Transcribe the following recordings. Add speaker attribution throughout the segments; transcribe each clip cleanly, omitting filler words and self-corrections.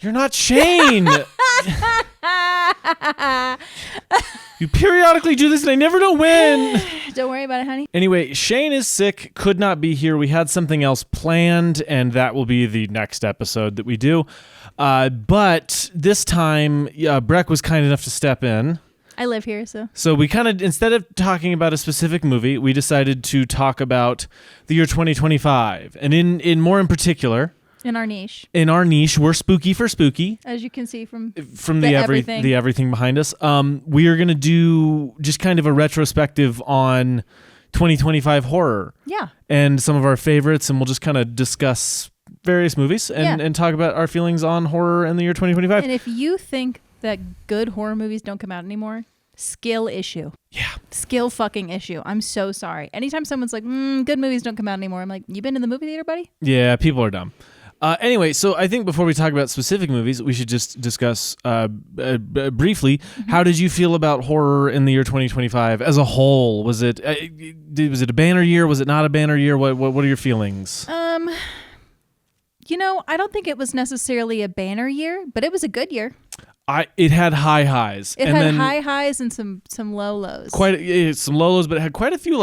Speaker 1: You're not Shane. You periodically do this and I never know when.
Speaker 2: Don't worry about it, honey.
Speaker 1: Anyway, Shane is sick, could not be here. We had something else planned, and that will be the next episode that we do. But this time, Breck was kind enough to step in.
Speaker 2: I live here, so.
Speaker 1: So we kind of, instead of talking about a specific movie, we decided to talk about the year 2025. And in more in particular...
Speaker 2: In our niche.
Speaker 1: We're spooky for spooky.
Speaker 2: As you can see from
Speaker 1: the everything behind us. We are going to do just kind of a retrospective on 2025 horror.
Speaker 2: Yeah.
Speaker 1: And some of our favorites, and we'll just kind of discuss various movies and talk about our feelings on horror in the year 2025.
Speaker 2: And if you think that good horror movies don't come out anymore, skill issue.
Speaker 1: Yeah.
Speaker 2: Skill fucking issue. I'm so sorry. Anytime someone's like, good movies don't come out anymore, I'm like, you been to the movie theater, buddy?
Speaker 1: Yeah, people are dumb. Anyway, so I think before we talk about specific movies, we should just discuss briefly, how did you feel about horror in the year 2025 as a whole? Was it a banner year? Was it not a banner year? What are your feelings?
Speaker 2: I don't think it was necessarily a banner year, but it was a good year.
Speaker 1: It had high highs.
Speaker 2: It had high highs and some low lows.
Speaker 1: Some low lows, but it had quite a few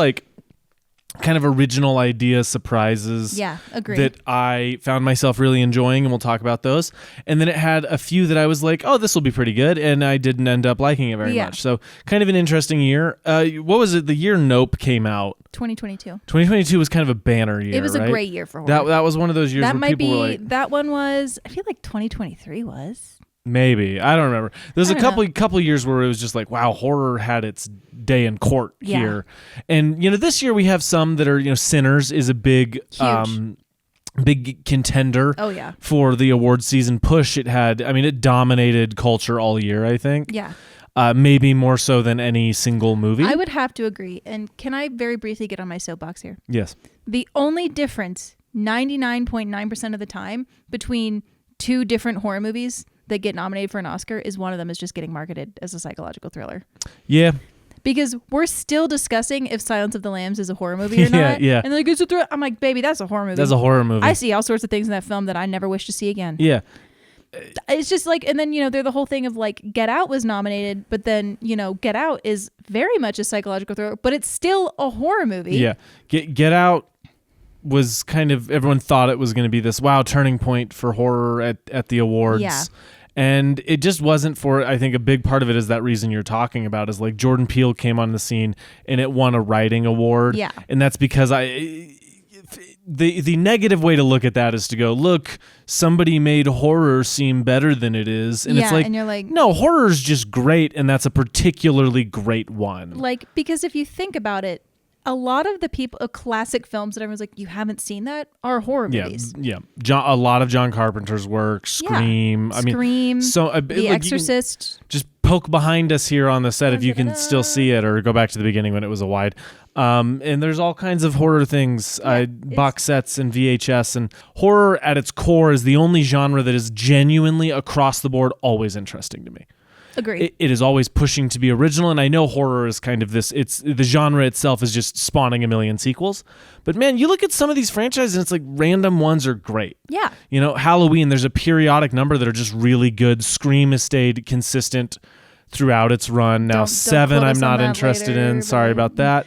Speaker 1: kind of original idea surprises.
Speaker 2: Yeah, agreed.
Speaker 1: That I found myself really enjoying, and we'll talk about those. And then it had a few that I was like, oh, this will be pretty good, and I didn't end up liking it very much. So kind of an interesting year. What was it? The year Nope came out.
Speaker 2: 2022.
Speaker 1: 2022 was kind of a banner year.
Speaker 2: It was
Speaker 1: right?
Speaker 2: a great year for horror.
Speaker 1: That was one of those years where people were like...
Speaker 2: That one was... I feel like 2023 was...
Speaker 1: Maybe. I don't remember. There's a couple years where it was just like, wow, horror had its day in court here. And, this year we have some that are, Sinners is a big contender for the award season push. It dominated culture all year, I think.
Speaker 2: Yeah.
Speaker 1: Maybe more so than any single movie.
Speaker 2: I would have to agree. And can I very briefly get on my soapbox here?
Speaker 1: Yes.
Speaker 2: The only difference, 99.9% of the time, between two different horror movies that get nominated for an Oscar is one of them is just getting marketed as a psychological thriller.
Speaker 1: Yeah.
Speaker 2: Because we're still discussing if Silence of the Lambs is a horror movie or not.
Speaker 1: Yeah.
Speaker 2: And they're like, it's a thriller. I'm like, baby, that's a horror movie.
Speaker 1: That's a horror movie.
Speaker 2: I see all sorts of things in that film that I never wish to see again.
Speaker 1: Yeah.
Speaker 2: It's just like, and then, they're the whole thing of like, Get Out was nominated, but then, Get Out is very much a psychological thriller, but it's still a horror movie.
Speaker 1: Yeah. Get Out was kind of, everyone thought it was going to be this, turning point for horror at the awards.
Speaker 2: Yeah.
Speaker 1: And it just wasn't for, I think a big part of it is that reason you're talking about is like Jordan Peele came on the scene and it won a writing award.
Speaker 2: Yeah.
Speaker 1: And that's because the negative way to look at that is to go, look, somebody made horror seem better than it is. And it's like,
Speaker 2: and you're like,
Speaker 1: no, horror's just great. And that's a particularly great one.
Speaker 2: Like, because if you think about it, a lot of the classic films that everyone's like, you haven't seen that, are horror movies.
Speaker 1: Yeah. A lot of John Carpenter's work, Scream.
Speaker 2: Scream. The Exorcist.
Speaker 1: Just poke behind us here on the set if you can still see it, or go back to the beginning when it was a wide. And there's all kinds of horror things, box sets and VHS. And horror at its core is the only genre that is genuinely across the board always interesting to me.
Speaker 2: Agreed.
Speaker 1: It is always pushing to be original, and I know horror is kind of this. It's the genre itself is just spawning a million sequels. But man, you look at some of these franchises, and it's like random ones are great.
Speaker 2: Yeah.
Speaker 1: Halloween. There's a periodic number that are just really good. Scream has stayed consistent throughout its run. Now 7, I'm not interested in. Sorry about that.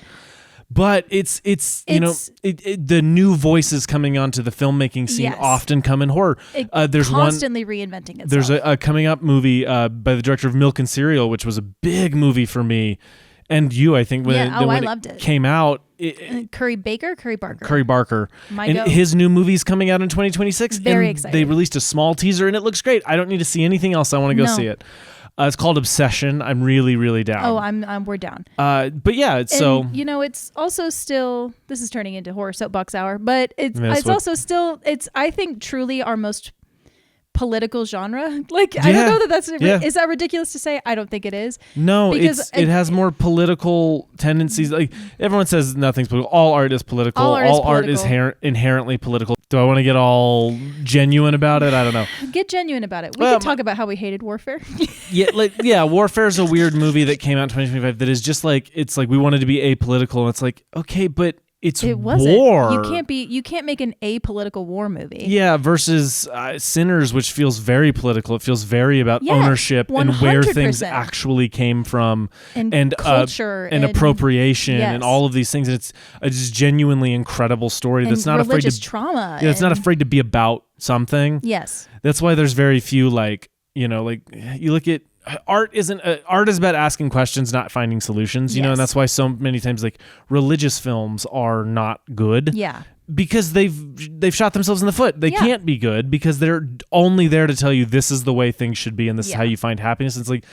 Speaker 1: But it's the new voices coming onto the filmmaking scene often come in horror. There's
Speaker 2: constantly reinventing itself.
Speaker 1: There's a coming up movie by the director of Milk and Cereal, which was a big movie for me, and you, I think, when
Speaker 2: I loved it.
Speaker 1: Came out.
Speaker 2: Curry Barker.
Speaker 1: His new movie's coming out in 2026.
Speaker 2: Very excited.
Speaker 1: They released a small teaser, and it looks great. I don't need to see anything else. I want to go see it. It's called Obsession. I'm really, really down.
Speaker 2: Oh, we're down.
Speaker 1: But yeah,
Speaker 2: it's also still, this is turning into horror soapbox hour, but it's also still, I think, truly our most political genre. Like, I don't know that is that ridiculous to say? I don't think it is.
Speaker 1: No, it has more political tendencies. Like, everyone says nothing's political. All art is political. All art is inherently political. Do I want to get all genuine about it? I don't know.
Speaker 2: Get genuine about it. We can talk about how we hated Warfare.
Speaker 1: Warfare is a weird movie that came out in 2025 that is just like, it's like we wanted to be apolitical, and it's like, okay, but
Speaker 2: it wasn't.
Speaker 1: war.
Speaker 2: You can't make an apolitical war movie.
Speaker 1: Yeah, versus Sinners, which feels very political. It feels very about ownership 100%. And where things actually came from, and
Speaker 2: culture
Speaker 1: and appropriation, and all of these things. And it's a just genuinely incredible story that's not afraid to
Speaker 2: trauma.
Speaker 1: Yeah, it's not afraid to be about something.
Speaker 2: Yes,
Speaker 1: that's why there's very few you look at. Art is about asking questions, not finding solutions, you know, and that's why so many times like religious films are not good.
Speaker 2: Yeah.
Speaker 1: Because they've shot themselves in the foot. They can't be good because they're only there to tell you this is the way things should be and this is how you find happiness. It's like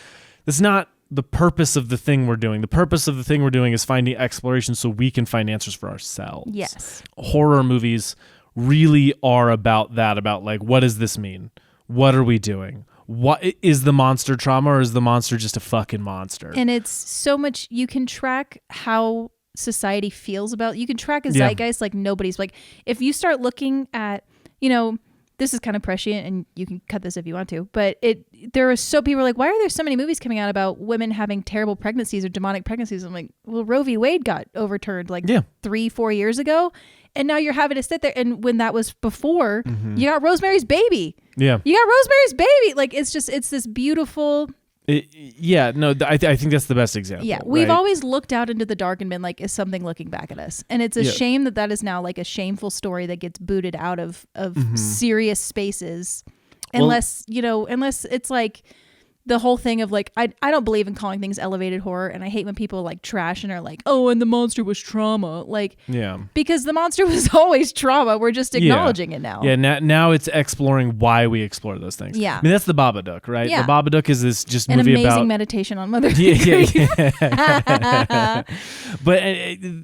Speaker 1: that's not the purpose of the thing we're doing. The purpose of the thing we're doing is finding exploration so we can find answers for ourselves.
Speaker 2: Yes.
Speaker 1: Horror movies really are about that, about like, what does this mean? What are we doing? What is the monster trauma, or is the monster just a fucking monster?
Speaker 2: And it's so much, you can track how society feels about, you can track a zeitgeist like nobody's, like if you start looking at, you know, this is kind of prescient and you can cut this if you want to, but there are so people are like, why are there so many movies coming out about women having terrible pregnancies or demonic pregnancies? I'm like, well, Roe v. Wade got overturned 3-4 years ago. And now you're having to sit there. And when that was before, you got Rosemary's Baby.
Speaker 1: Yeah.
Speaker 2: You got Rosemary's Baby. Like, it's this beautiful.
Speaker 1: I think that's the best example.
Speaker 2: Yeah. We've always looked out into the dark and been like, is something looking back at us? And it's a shame that is now like a shameful story that gets booted out of serious spaces. Unless it's like the whole thing of like, I don't believe in calling things elevated horror, and I hate when people like trash and are like, oh, and the monster was trauma. Like, because the monster was always trauma. We're just acknowledging it now.
Speaker 1: Yeah, now it's exploring why we explore those things.
Speaker 2: Yeah.
Speaker 1: I mean, that's the Babadook, right?
Speaker 2: Yeah.
Speaker 1: The Babadook is this just
Speaker 2: an
Speaker 1: movie about...
Speaker 2: An amazing meditation on mother.
Speaker 1: But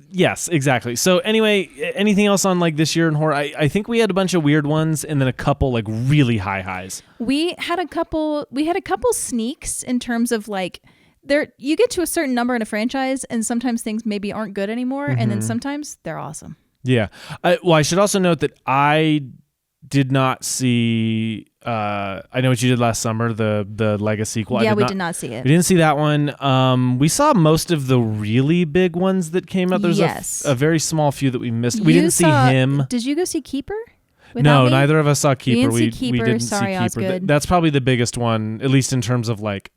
Speaker 1: yes, exactly. So anyway, anything else on like this year in horror? I think we had a bunch of weird ones and then a couple like really high highs.
Speaker 2: We had a couple sneaks in terms of like, you get to a certain number in a franchise and sometimes things maybe aren't good anymore, and then sometimes they're awesome.
Speaker 1: Yeah. I should also note that I did not see I Know What You Did Last Summer, the Lego sequel.
Speaker 2: Yeah, we did not see it.
Speaker 1: We didn't see that one. We saw most of the really big ones that came out. There's a very small few that we missed. We didn't see him.
Speaker 2: Did you go see Keeper?
Speaker 1: No, neither of us saw Keeper.
Speaker 2: We didn't see Keeper. Osgood.
Speaker 1: That's probably the biggest one, at least in terms of like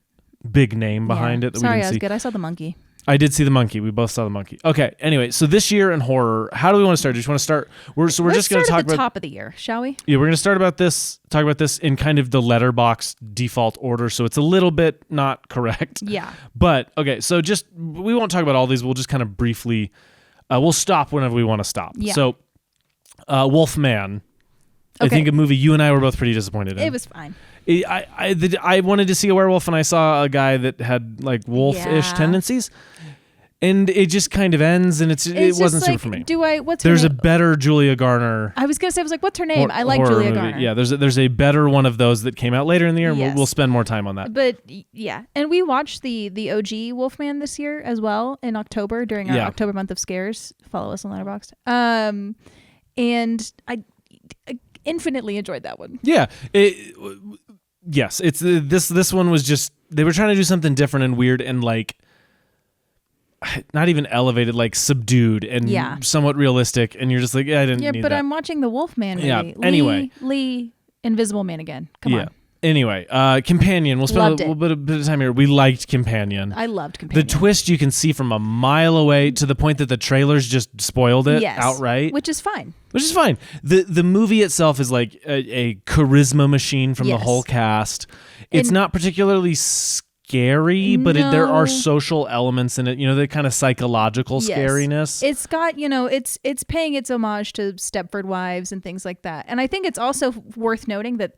Speaker 1: big name behind it. That
Speaker 2: Sorry,
Speaker 1: we didn't see.
Speaker 2: Osgood. I saw The Monkey.
Speaker 1: I did see The Monkey. We both saw The Monkey. Okay. Anyway, so this year in horror, how do we want to start? Do you want to start? Let's just going to talk
Speaker 2: at the top of the year, shall we?
Speaker 1: Yeah, we're going to talk about this in kind of the Letterboxd default order, so it's a little bit not correct.
Speaker 2: Yeah.
Speaker 1: But okay, so we won't talk about all these. We'll just kind of briefly, we'll stop whenever we want to stop.
Speaker 2: Yeah.
Speaker 1: So, Wolfman. Okay. I think a movie you and I were both pretty disappointed in.
Speaker 2: It was fine.
Speaker 1: I wanted to see a werewolf, and I saw a guy that had like wolf-ish tendencies, and it just kind of ends, and it wasn't super for me. There's a better Julia Garner.
Speaker 2: I was gonna say, what's her name? I like Julia Garner.
Speaker 1: Yeah, there's a better one of those that came out later in the year, and we'll spend more time on that.
Speaker 2: But yeah, and we watched the OG Wolfman this year as well in October during our October month of scares. Follow us on Letterboxd. And I infinitely enjoyed that one.
Speaker 1: Yeah. Yes. It's this one was just, they were trying to do something different and weird and like not even elevated, like subdued and somewhat realistic. And you're just like, I didn't need that.
Speaker 2: Yeah, but I'm watching the Wolfman movie.
Speaker 1: Yeah. Anyway.
Speaker 2: Lee Invisible Man again. Come on.
Speaker 1: Anyway, Companion. We'll spend a little bit of time here. We liked Companion.
Speaker 2: I loved Companion.
Speaker 1: The twist you can see from a mile away to the point that the trailers just spoiled it outright.
Speaker 2: Which is fine.
Speaker 1: The movie itself is like a charisma machine from the whole cast. It's not particularly scary, but there are social elements in it. You know, the kind of psychological scariness.
Speaker 2: It's got, it's paying its homage to Stepford Wives and things like that. And I think it's also worth noting that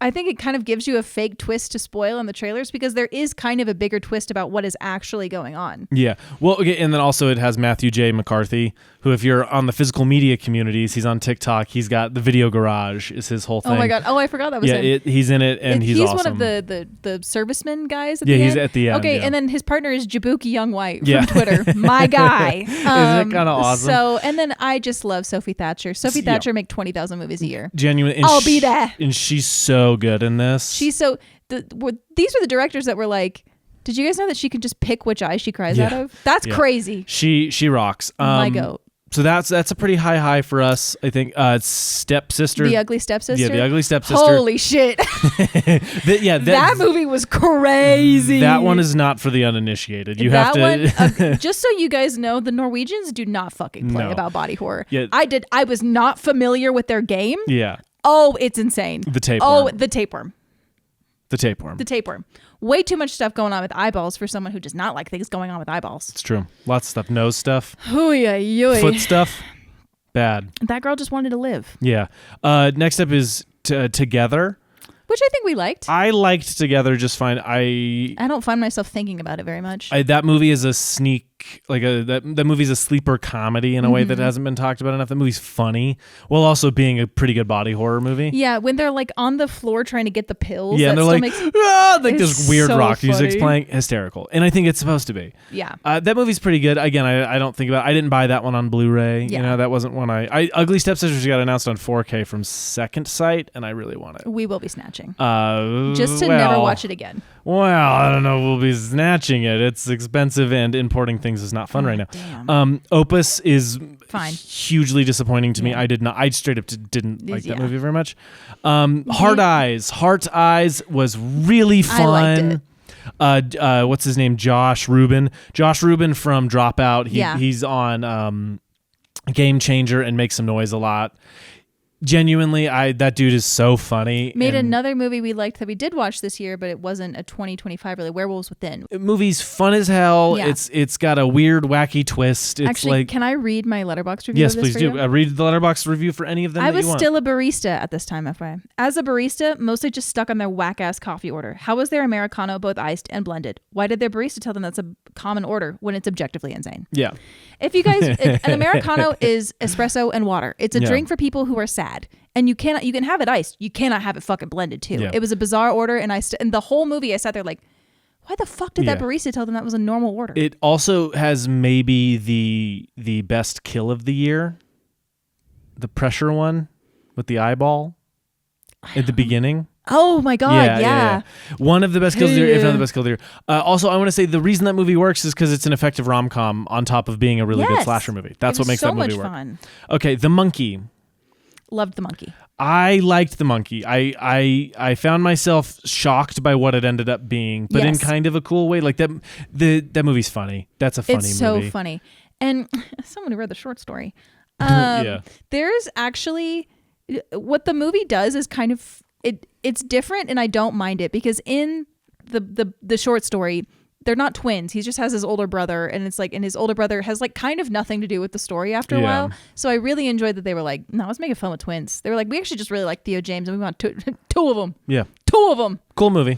Speaker 2: I think it kind of gives you a fake twist to spoil in the trailers because there is kind of a bigger twist about what is actually going on. Yeah.
Speaker 1: Well, okay, and then also it has Matthew J. McCarthy, who if you're on the physical media communities, he's on TikTok. He's got the Video Garage is his whole thing.
Speaker 2: Oh my God. Oh, I forgot that was him.
Speaker 1: He's in it and he's awesome.
Speaker 2: He's one of the servicemen guys at the end?
Speaker 1: Yeah, he's at the end.
Speaker 2: Okay, and then his partner is Jabuki Young White from Twitter. My guy.
Speaker 1: Isn't that kind of awesome?
Speaker 2: So, and then I just love Sophie Thatcher. Sophie Thatcher make 20,000 movies a year.
Speaker 1: Genuinely.
Speaker 2: I'll be there.
Speaker 1: And she's so good in this.
Speaker 2: These are the directors that were like, Did you guys know that she can just pick which eye she cries out of? That's crazy.
Speaker 1: She rocks.
Speaker 2: My goat.
Speaker 1: So that's a pretty high for us, I think. Stepsister.
Speaker 2: The Ugly Stepsister?
Speaker 1: Yeah, The Ugly Stepsister.
Speaker 2: Holy shit. That movie was crazy.
Speaker 1: That one is not for the uninitiated. You have
Speaker 2: to... just so you guys know, the Norwegians do not fucking play about body horror. Yeah. I was not familiar with their game.
Speaker 1: Yeah.
Speaker 2: Oh, it's insane.
Speaker 1: The tapeworm.
Speaker 2: The tapeworm.
Speaker 1: The tapeworm.
Speaker 2: The tapeworm. Way too much stuff going on with eyeballs for someone who does not like things going on with eyeballs.
Speaker 1: It's true. Lots of stuff. Nose stuff.
Speaker 2: Foot
Speaker 1: stuff. Bad.
Speaker 2: That girl just wanted to live.
Speaker 1: Yeah. Next up is Together.
Speaker 2: Which I think we liked.
Speaker 1: I liked Together just fine. I
Speaker 2: don't find myself thinking about it very much.
Speaker 1: That movie is a sneak, that movie's a sleeper comedy in a way that hasn't been talked about enough. That movie's funny, while also being a pretty good body horror movie.
Speaker 2: Yeah, when they're like on the floor trying to get the pills.
Speaker 1: Yeah, and they're like this weird rock music's playing. Hysterical. And I think it's supposed to be.
Speaker 2: Yeah.
Speaker 1: That movie's pretty good. Again, I don't think about it. I didn't buy that one on Blu-ray. Yeah. You know, that wasn't one I Ugly Stepsisters got announced on 4K from Second Sight, and I really want it.
Speaker 2: We will be snatching. Just to never watch it again.
Speaker 1: Well, I don't know. We'll be snatching it. It's expensive, and importing things is not fun right now.
Speaker 2: Damn.
Speaker 1: Opus is
Speaker 2: fine.
Speaker 1: Hugely disappointing to me. I did not. I straight up didn't like that movie very much. Heart Eyes was really fun.
Speaker 2: I liked
Speaker 1: it. What's his name? Josh Rubin from Dropout. He's on Game Changer and Make Some Noise a lot. Genuinely, that dude is so funny.
Speaker 2: Made another movie we liked that we did watch this year, but it wasn't a 2025 really. Werewolves Within.
Speaker 1: Movie's fun as hell. Yeah. It's got a weird, wacky twist. It's
Speaker 2: actually, can I read my Letterboxd review?
Speaker 1: Yes, please do. Read the Letterboxd review for any of them.
Speaker 2: I was still a barista at this time, FYI. As a barista, mostly just stuck on their whack ass coffee order. How was their Americano both iced and blended? Why did their barista tell them that's a common order when it's objectively insane?
Speaker 1: Yeah.
Speaker 2: If you guys, an Americano is espresso and water. It's a drink for people who are sad. And you can have it iced. You cannot have it fucking blended too. Yeah. It was a bizarre order, and and the whole movie I sat there like, why the fuck did that barista tell them that was a normal order?
Speaker 1: It also has maybe the best kill of the year, the pressure one with the eyeball at the beginning.
Speaker 2: Oh my god! Yeah.
Speaker 1: One of the best kills of the year, if not the best kill of the year. Also, I want to say the reason that movie works is because it's an effective rom-com on top of being a really good slasher movie. That's what makes that movie work. So much fun. Okay, The Monkey.
Speaker 2: Loved The Monkey.
Speaker 1: I liked The Monkey. I found myself shocked by what it ended up being, but in kind of a cool way. Like that movie's funny. That's a funny movie. It's so
Speaker 2: funny. And someone who read the short story.
Speaker 1: Yeah.
Speaker 2: There's actually what the movie does is kind of it's different, and I don't mind it because in the short story, they're not twins. He just has his older brother, and it's like, and his older brother has like kind of nothing to do with the story after a while. So I really enjoyed that they were like, no, let's make it fun with twins. They were like, we actually just really like Theo James, and we want two of them.
Speaker 1: Yeah.
Speaker 2: 2 of them.
Speaker 1: Cool movie.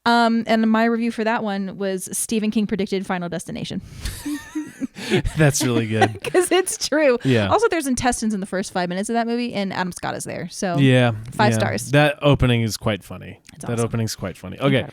Speaker 2: And my review for that one was Stephen King predicted Final Destination.
Speaker 1: That's really good.
Speaker 2: Because it's true.
Speaker 1: Yeah.
Speaker 2: Also, there's intestines in the first 5 minutes of that movie, and Adam Scott is there. So 5 stars.
Speaker 1: That opening is quite funny. That opening's quite funny. Okay.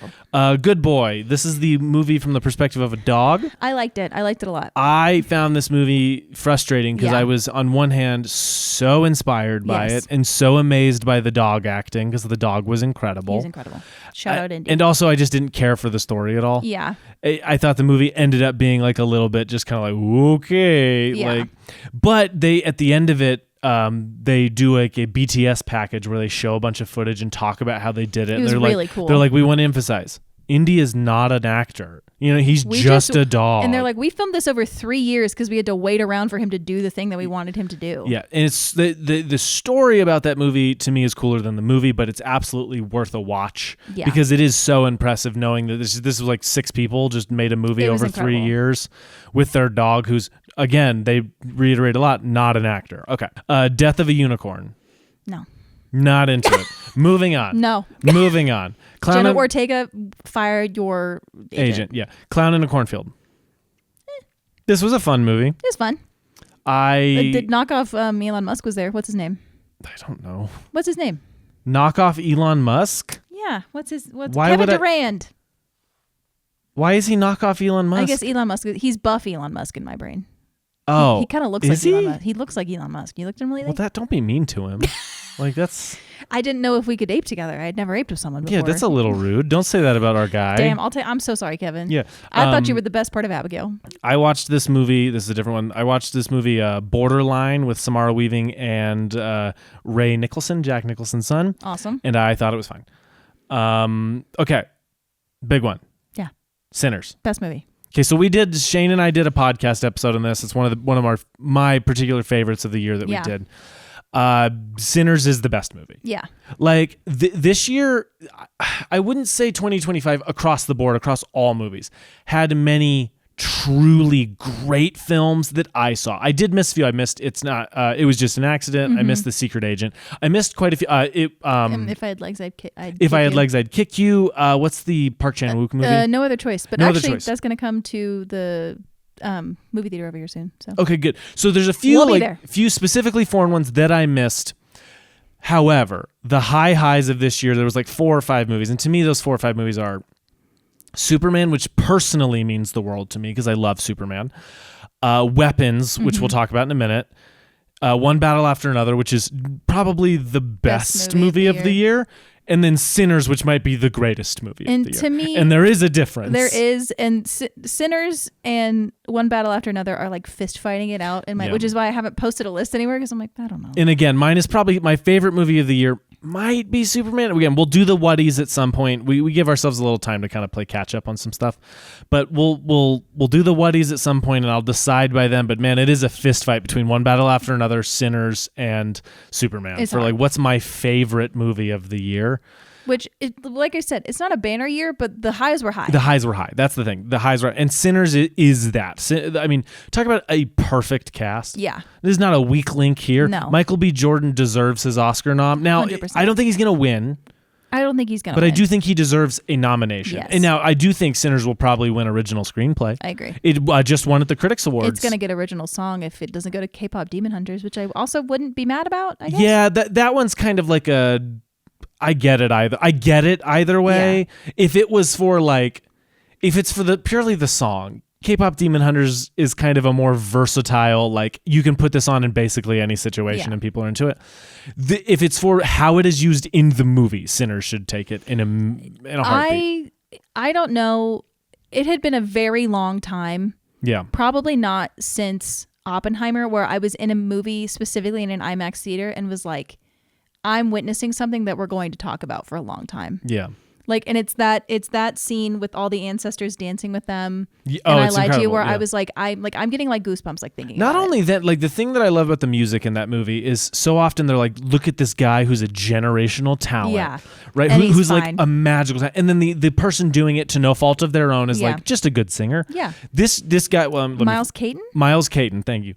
Speaker 1: Good Boy. This is the movie from the perspective of a dog.
Speaker 2: I liked it. I liked it a lot.
Speaker 1: I found this movie frustrating because I was, on one hand, so inspired by it and so amazed by the dog acting because the dog was incredible.
Speaker 2: He's incredible. Shout out Indy.
Speaker 1: And also, I just didn't care for the story at all.
Speaker 2: Yeah.
Speaker 1: I thought the movie ended up being like a little bit just kind of like, okay.
Speaker 2: Yeah.
Speaker 1: But they, at the end of it, they do like a BTS package where they show a bunch of footage and talk about how they did it.
Speaker 2: It was
Speaker 1: and
Speaker 2: really cool.
Speaker 1: They're like, we want to emphasize, Indy is not an actor. You know, he's just a dog.
Speaker 2: And they're like, we filmed this over 3 years because we had to wait around for him to do the thing that we wanted him to do.
Speaker 1: Yeah, and it's the story about that movie to me is cooler than the movie, but it's absolutely worth a watch because it is so impressive knowing that this was like 6 people just made a movie over 3 years with their dog, who's, again, they reiterate a lot, not an actor. Okay, Death of a Unicorn.
Speaker 2: No.
Speaker 1: Not into it. Moving on.
Speaker 2: No.
Speaker 1: Moving on.
Speaker 2: Jenna Ortega fired your agent.
Speaker 1: Yeah. Clown in a Cornfield. This was a fun movie.
Speaker 2: It was fun. Did knockoff Elon Musk was there. What's his name?
Speaker 1: I don't know.
Speaker 2: What's his name?
Speaker 1: Knockoff Elon Musk?
Speaker 2: Yeah. Kevin Durant.
Speaker 1: Why is he knockoff Elon Musk?
Speaker 2: I guess Elon Musk. He's buff Elon Musk in my brain.
Speaker 1: Oh.
Speaker 2: He kind of looks like Elon Musk. He looks like Elon Musk. You looked at him lately?
Speaker 1: Well, don't be mean to him. Like, that's...
Speaker 2: I didn't know if we could ape together. I had never aped with someone before.
Speaker 1: Yeah, that's a little rude. Don't say that about our guy.
Speaker 2: Damn, I'm so sorry, Kevin.
Speaker 1: Yeah.
Speaker 2: I thought you were the best part of Abigail.
Speaker 1: I watched this movie. This is a different one. I watched this movie, Borderline, with Samara Weaving and Ray Nicholson, Jack Nicholson's son.
Speaker 2: Awesome.
Speaker 1: And I thought it was fine. Okay. Big one.
Speaker 2: Yeah.
Speaker 1: Sinners.
Speaker 2: Best movie.
Speaker 1: Okay, so Shane and I did a podcast episode on this. It's one of my particular favorites of the year that we did. Sinners is the best movie.
Speaker 2: Yeah.
Speaker 1: Like this year, I wouldn't say 2025 across the board, across all movies, had many truly great films that I saw. I did miss a few. I missed It's Not. It Was Just an Accident.
Speaker 2: Mm-hmm.
Speaker 1: I missed The Secret Agent. I missed quite a few.
Speaker 2: If I had legs, I'd kick
Speaker 1: you. What's the Park Chan-wook movie?
Speaker 2: No Other Choice. But actually, that's going to come to the movie theater over here soon. So
Speaker 1: okay, good. So there's a few specifically foreign ones that I missed. However, the highs of this year, there was like 4 or 5 movies, and to me, those 4 or 5 movies are Superman, which personally means the world to me because I love Superman. Weapons, which we'll talk about in a minute. One Battle After Another, which is probably the best movie of the year. And then Sinners, which might be the greatest movie of the year.
Speaker 2: And to me...
Speaker 1: And there is a difference.
Speaker 2: There is. And Sinners and One Battle After Another are like fist fighting it out, which is why I haven't posted a list anywhere because I'm like, I don't know.
Speaker 1: And again, mine is probably my favorite movie of the year. Might be Superman. Again, we'll do the whaties at some point. We give ourselves a little time to kind of play catch up on some stuff, but we'll do the whaties at some point, and I'll decide by then. But man, it is a fist fight between One Battle After Another, Sinners, and Superman for like what's my favorite movie of the year.
Speaker 2: Which, like I said, it's not a banner year, but the highs were high.
Speaker 1: The highs were high. That's the thing. The highs were high. And Sinners is that. I mean, talk about a perfect cast.
Speaker 2: Yeah.
Speaker 1: There's not a weak link here.
Speaker 2: No.
Speaker 1: Michael B. Jordan deserves his Oscar nom. Now,
Speaker 2: 100%.
Speaker 1: I don't think he's going to win.
Speaker 2: I don't think he's going to
Speaker 1: win. But
Speaker 2: I
Speaker 1: do think he deserves a nomination.
Speaker 2: Yes.
Speaker 1: And now, I do think Sinners will probably win Original Screenplay.
Speaker 2: I agree.
Speaker 1: It just won at the Critics Awards.
Speaker 2: It's going to get Original Song if it doesn't go to K-pop Demon Hunters, which I also wouldn't be mad about, I guess.
Speaker 1: Yeah, that one's kind of like a... I get it either way. Yeah. If it's for purely the song, K-pop Demon Hunters is kind of a more versatile, like you can put this on in basically any situation and people are into it. If it's for how it is used in the movie, Sinners should take it in a heartbeat.
Speaker 2: I don't know. It had been a very long time.
Speaker 1: Yeah.
Speaker 2: Probably not since Oppenheimer, where I was in a movie specifically in an IMAX theater and was like, I'm witnessing something that we're going to talk about for a long time.
Speaker 1: Yeah.
Speaker 2: Like, and it's that scene with all the ancestors dancing with them.
Speaker 1: And
Speaker 2: I Lied to You, where I was like, I'm getting like goosebumps, like thinking.
Speaker 1: Not only that, like the thing that I love about the music in that movie is so often they're like, look at this guy who's a generational talent,
Speaker 2: yeah,
Speaker 1: right? Who's like a magical talent. And then the person doing it to no fault of their own is like just a good singer.
Speaker 2: Yeah.
Speaker 1: This guy,
Speaker 2: Miles Caton.
Speaker 1: Miles Caton, thank you.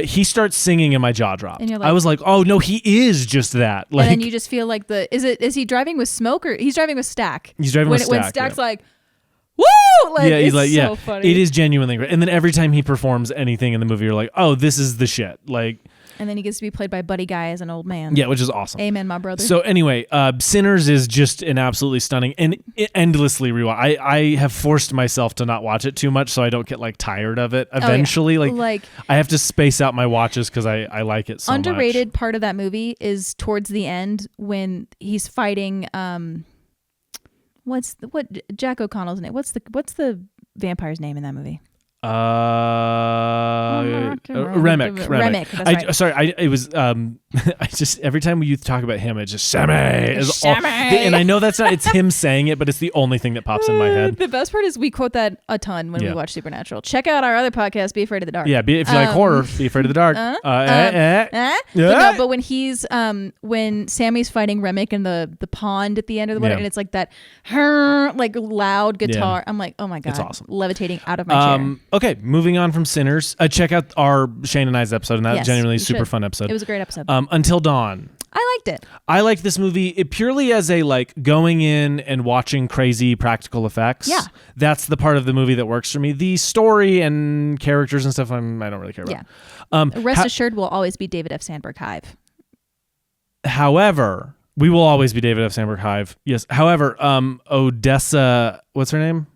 Speaker 1: He starts singing and my jaw dropped.
Speaker 2: And you're like,
Speaker 1: I was like, oh no, he is just that. Like,
Speaker 2: and then you just feel like is he driving with smoke or he's driving with Stack?
Speaker 1: He's driving with Stack.
Speaker 2: When Stack's like, woo!
Speaker 1: Like, yeah, he's like,
Speaker 2: so funny.
Speaker 1: It is genuinely great. And then every time he performs anything in the movie, you're like, oh, this is the shit. Like,
Speaker 2: and then he gets to be played by Buddy Guy as an old man.
Speaker 1: Yeah, which is awesome.
Speaker 2: Amen, my brother.
Speaker 1: So anyway, Sinners is just an absolutely stunning and endlessly rewatch. I have forced myself to not watch it too much so I don't get like tired of it. Eventually, like I have to space out my watches because I like it so much.
Speaker 2: Underrated part of that movie is towards the end when he's fighting. What Jack O'Connell's name? What's the vampire's name in that movie?
Speaker 1: Remick.
Speaker 2: Remick. That's right.
Speaker 1: Sorry, it was. I just every time we talk about him, it's just Sammy. And I know that's not. It's him saying it, but it's the only thing that pops in my head.
Speaker 2: The best part is we quote that a ton when we watch Supernatural. Check out our other podcast, Be Afraid of the Dark.
Speaker 1: Yeah, if you like horror, Be Afraid of the Dark.
Speaker 2: But when he's when Sammy's fighting Remick in the pond at the end of the water, and it's like that, like loud guitar. I'm like, oh my god,
Speaker 1: it's awesome.
Speaker 2: Levitating out of my chair.
Speaker 1: Okay, moving on from Sinners. Check out our Shane and I's episode, and that genuinely super fun episode.
Speaker 2: It was a great episode.
Speaker 1: Until Dawn.
Speaker 2: I liked it.
Speaker 1: I liked this movie purely as a like going in and watching crazy practical effects.
Speaker 2: Yeah.
Speaker 1: That's the part of the movie that works for me. The story and characters and stuff I don't really care about.
Speaker 2: Yeah. Rest assured will always be David F. Sandberg Hive.
Speaker 1: However, we will always be David F. Sandberg Hive. Yes. However, Odessa, what's her name?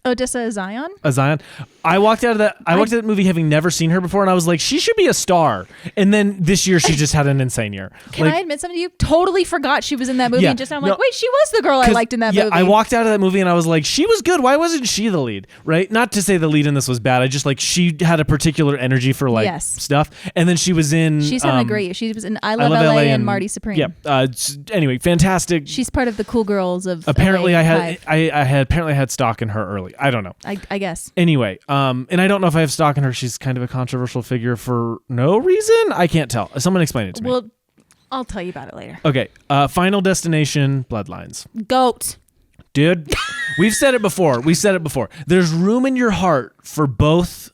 Speaker 2: Odessa Zion?
Speaker 1: Zion. I walked out of that movie having never seen her before, and I was like, she should be a star. And then this year, she just had an insane year.
Speaker 2: Can I admit something to you? Totally forgot she was in that movie, and just now I'm like, wait, she was the girl I liked in that movie.
Speaker 1: I walked out of that movie, and I was like, she was good. Why wasn't she the lead? Right? Not to say the lead in this was bad. I just like she had a particular energy for stuff. And then she was in.
Speaker 2: She's having a great year. She was in I Love LA and Marty Supreme.
Speaker 1: Yeah. Anyway, fantastic.
Speaker 2: She's part of the cool girls of.
Speaker 1: Apparently,
Speaker 2: LA
Speaker 1: I had stock in her early. I don't know.
Speaker 2: I guess.
Speaker 1: Anyway, and I don't know if I have stock in her. She's kind of a controversial figure for no reason. I can't tell. Someone explain it to me.
Speaker 2: Well, I'll tell you about it later.
Speaker 1: Okay. Final Destination, Bloodlines.
Speaker 2: Goat.
Speaker 1: Dude, we've said it before. There's room in your heart for both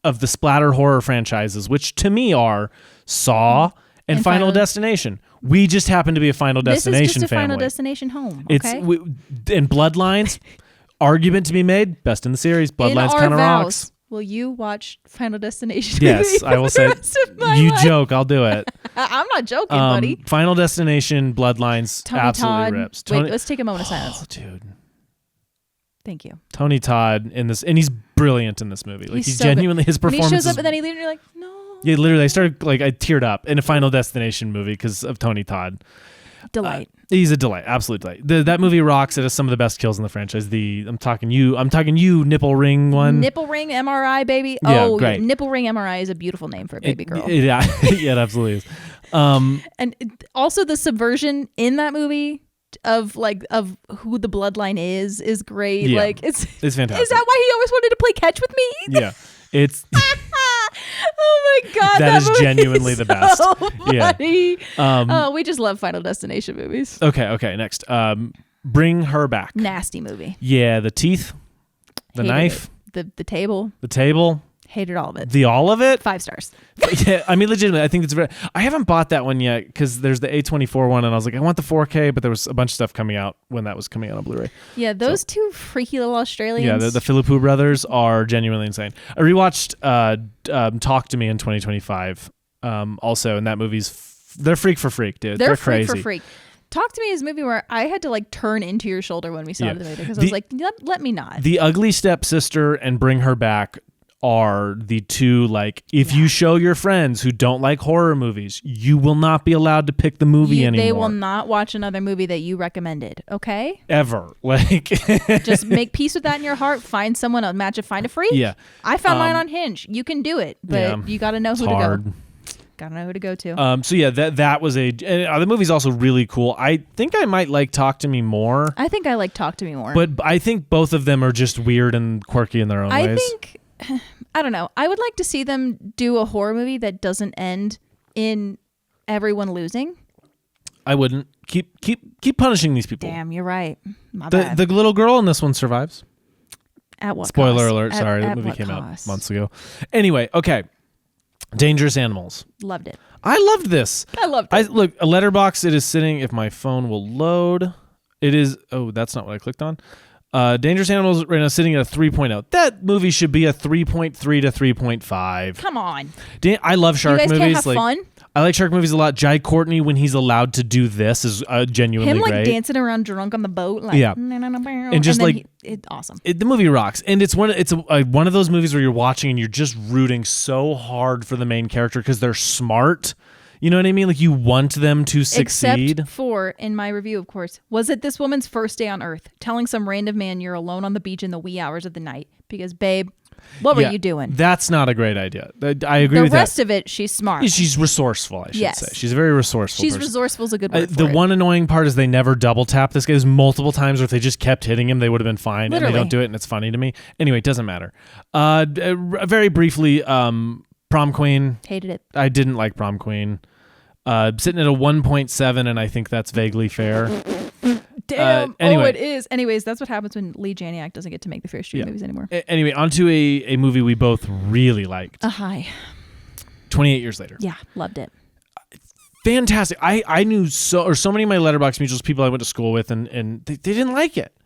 Speaker 1: of the splatter horror franchises, which to me are Saw and Final Destination. We just happen to be a Final Destination family.
Speaker 2: This is just a Final Destination home. Okay?
Speaker 1: And Bloodlines, argument to be made, best in the series. Bloodlines kind of rocks.
Speaker 2: Will you watch Final Destination?
Speaker 1: Yes, I will say. You life? Joke, I'll do it.
Speaker 2: I'm not joking, buddy.
Speaker 1: Final Destination, Bloodlines,
Speaker 2: Tony
Speaker 1: absolutely
Speaker 2: Todd.
Speaker 1: rips.
Speaker 2: Wait, let's take a moment of silence.
Speaker 1: Oh, dude.
Speaker 2: Thank you.
Speaker 1: Tony Todd in this, and he's brilliant in this movie. Like he's so genuinely
Speaker 2: good.
Speaker 1: His performance.
Speaker 2: When he shows up and then he leaves, you're like, no.
Speaker 1: Yeah, literally, I started I teared up in a Final Destination movie because of Tony Todd.
Speaker 2: Delight.
Speaker 1: He's a delight, absolute delight. That movie rocks. It has some of the best kills in the franchise. I'm talking you, nipple ring one.
Speaker 2: Nipple ring MRI, baby.
Speaker 1: Yeah, great.
Speaker 2: Nipple ring MRI is a beautiful name for a baby girl.
Speaker 1: Yeah, it absolutely is.
Speaker 2: And also the subversion in that movie of who the bloodline is great.
Speaker 1: Yeah,
Speaker 2: like it's
Speaker 1: fantastic.
Speaker 2: Is that why he always wanted to play catch with me?
Speaker 1: Yeah, it's.
Speaker 2: Oh my god,
Speaker 1: that is genuinely the best.
Speaker 2: So funny.
Speaker 1: Yeah.
Speaker 2: We just love Final Destination movies.
Speaker 1: Okay. Next, Bring Her Back.
Speaker 2: Nasty movie.
Speaker 1: Yeah, the teeth, the
Speaker 2: Hated
Speaker 1: knife,
Speaker 2: the table.
Speaker 1: the table.
Speaker 2: Hated all of it.
Speaker 1: All of it?
Speaker 2: 5 stars.
Speaker 1: Yeah, I mean, legitimately, I think it's I haven't bought that one yet because there's the A24 one, and I was like, I want the 4K, but there was a bunch of stuff coming out when that was coming out on Blu-ray.
Speaker 2: Yeah, those two freaky little Australians.
Speaker 1: Yeah, the Philippou brothers are genuinely insane. I rewatched Talk to Me in 2025 also, and that movie's they're freak for freak, dude. They're crazy.
Speaker 2: Freak for freak. Talk to Me is a movie where I had to turn into your shoulder when we saw the movie because I was like, let me not.
Speaker 1: The Ugly Stepsister and Bring Her Back are the two, if you show your friends who don't like horror movies, you will not be allowed to pick the movie anymore.
Speaker 2: They will not watch another movie that you recommended, okay?
Speaker 1: Ever.
Speaker 2: Just make peace with that in your heart. Find someone, find a freak.
Speaker 1: Yeah.
Speaker 2: I found mine on Hinge. You can do it, but you got to know who to go. Gotta know who to go to.
Speaker 1: So yeah, that was the movie's also really cool. I think I might like Talk to Me more.
Speaker 2: I think I like Talk to Me more.
Speaker 1: But I think both of them are just weird and quirky in their own ways.
Speaker 2: I don't know. I would like to see them do a horror movie that doesn't end in everyone losing.
Speaker 1: I wouldn't. Keep punishing these people.
Speaker 2: Damn, you're right. My bad.
Speaker 1: The little girl in this one survives.
Speaker 2: At what
Speaker 1: Spoiler
Speaker 2: cost?
Speaker 1: alert. Sorry, the movie came out months ago. Anyway, okay. Dangerous Animals.
Speaker 2: Loved it.
Speaker 1: I loved this.
Speaker 2: I loved it.
Speaker 1: Look, a Letterboxd, it is sitting, if my phone will load. It is, that's not what I clicked on. Dangerous Animals right now sitting at a 3.0. That movie should be a 3.3 to 3.5.
Speaker 2: Come on.
Speaker 1: I love shark movies.
Speaker 2: You guys can't have fun?
Speaker 1: I like shark movies a lot. Jai Courtney, when he's allowed to do this, is genuinely great.
Speaker 2: Him dancing around drunk on the boat.
Speaker 1: And just
Speaker 2: it's awesome.
Speaker 1: The movie rocks. And it's one of those movies where you're watching and you're just rooting so hard for the main character because they're smart. You know what I mean? You want them to succeed.
Speaker 2: Except for, in my review, of course, was it this woman's first day on Earth, telling some random man you're alone on the beach in the wee hours of the night because, babe, what were you doing? That's
Speaker 1: not a great idea. I agree with that.
Speaker 2: The rest of it, she's smart.
Speaker 1: She's resourceful, I should say. She's a very resourceful person.
Speaker 2: Resourceful is a good word for
Speaker 1: The one annoying part is they never double tap this guy. There's multiple times where if they just kept hitting him, they would have been fine.
Speaker 2: Literally.
Speaker 1: And they don't do it, and it's funny to me. Anyway, it doesn't matter. Very briefly, Prom Queen.
Speaker 2: Hated it.
Speaker 1: I didn't like Prom Queen. Sitting at a 1.7, and I think that's vaguely fair.
Speaker 2: Damn.
Speaker 1: Anyway.
Speaker 2: It is. Anyways, that's what happens when Lee Janiak doesn't get to make the Fear Street movies anymore.
Speaker 1: Anyway, onto a movie we both really liked.
Speaker 2: Hi.
Speaker 1: 28 Years Later.
Speaker 2: Yeah, loved it.
Speaker 1: Fantastic. I knew so many of my Letterboxd mutuals, people I went to school with, and they didn't like it.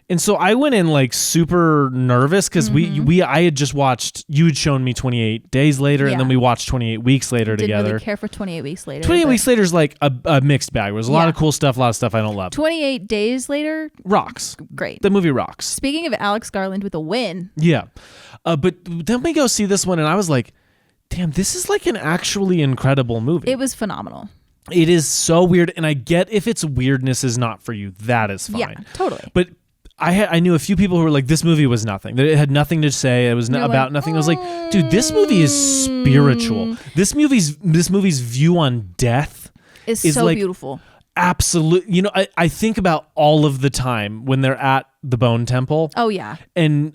Speaker 1: And so I went in like super nervous because I had just watched, you had shown me 28 Days Later, and then we watched 28 Weeks Later together.
Speaker 2: Didn't really care for 28 Weeks Later.
Speaker 1: 28 Weeks Later is like a mixed bag. There's a lot of cool stuff, a lot of stuff I don't love.
Speaker 2: 28 Days Later
Speaker 1: rocks.
Speaker 2: Great.
Speaker 1: The movie rocks.
Speaker 2: Speaking of Alex Garland with a win.
Speaker 1: Yeah. But then we go see this one, and I was like, damn, this is like an actually incredible movie.
Speaker 2: It was phenomenal.
Speaker 1: It is so weird, and I get if its weirdness is not for you, that is fine.
Speaker 2: Yeah, totally.
Speaker 1: But I knew a few people who were like, this movie was nothing. It had nothing to say. It was about nothing. I was like, dude, this movie is spiritual. This movie's view on death
Speaker 2: is so like, beautiful.
Speaker 1: Absolute. You know, I think about all of the time when they're at the Bone Temple.
Speaker 2: Oh yeah.
Speaker 1: And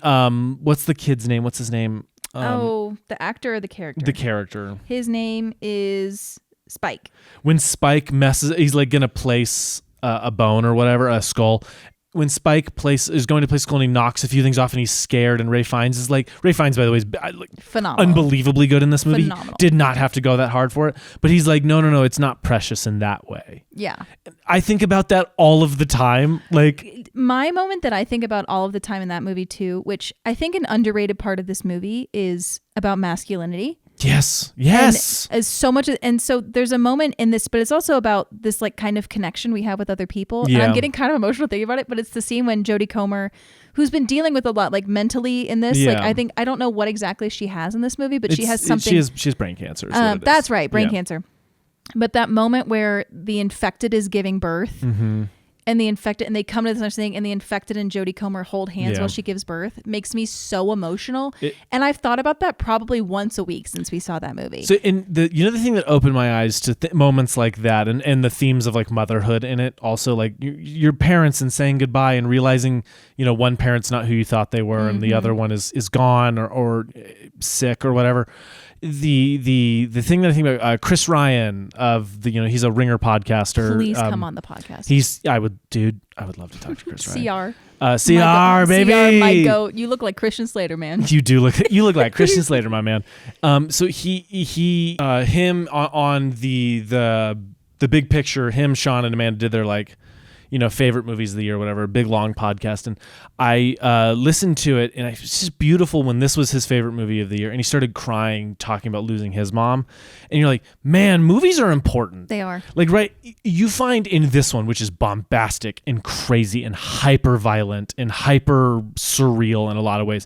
Speaker 1: what's the kid's name? What's his name?
Speaker 2: The actor or the character?
Speaker 1: The character.
Speaker 2: His name is Spike.
Speaker 1: When Spike he's like gonna place a bone or whatever, a skull. When Spike is going to play school and he knocks a few things off and he's scared, and Ray Fiennes, by the way, is
Speaker 2: phenomenal,
Speaker 1: unbelievably good in this movie.
Speaker 2: Phenomenal.
Speaker 1: Did not have to go that hard for it, but he's like, no, it's not precious in that way.
Speaker 2: Yeah,
Speaker 1: I think about that all of the time. Like
Speaker 2: my moment that I think about all of the time in that movie too, which I think an underrated part of this movie is about masculinity.
Speaker 1: Yes.
Speaker 2: And as so much, and so there's a moment in this, but it's also about this like kind of connection we have with other people.
Speaker 1: Yeah.
Speaker 2: And I'm getting kind of emotional thinking about it, but it's the scene when Jodie Comer, who's been dealing with a lot like mentally in this, like I don't know what exactly she has in this movie, but she has something.
Speaker 1: She has brain cancer.
Speaker 2: That's right, brain cancer. But that moment where the infected is giving birth. Mm-hmm. And the infected, and they come to this understanding, and the infected and Jodie Comer hold hands while she gives birth. It makes me so emotional. And I've thought about that probably once a week since we saw that movie.
Speaker 1: So the thing that opened my eyes to moments like that, and the themes of like motherhood in it, also like your parents and saying goodbye and realizing, one parent's not who you thought they were, and the other one is gone or sick or whatever. The thing that I think about Chris Ryan of he's a Ringer podcaster.
Speaker 2: Please come on the podcast.
Speaker 1: I would love to talk to Chris Ryan.
Speaker 2: CR
Speaker 1: baby.
Speaker 2: CR, my goat. You look like Christian Slater, man.
Speaker 1: You look like Christian Slater, my man. So him on the big picture, him, Sean, and Amanda did their like, favorite movies of the year, whatever, big long podcast. And I listened to it, and it's just beautiful when this was his favorite movie of the year. And he started crying, talking about losing his mom. And you're like, man, movies are important.
Speaker 2: They are.
Speaker 1: Like, right, you find in this one, which is bombastic and crazy and hyper violent and hyper surreal in a lot of ways.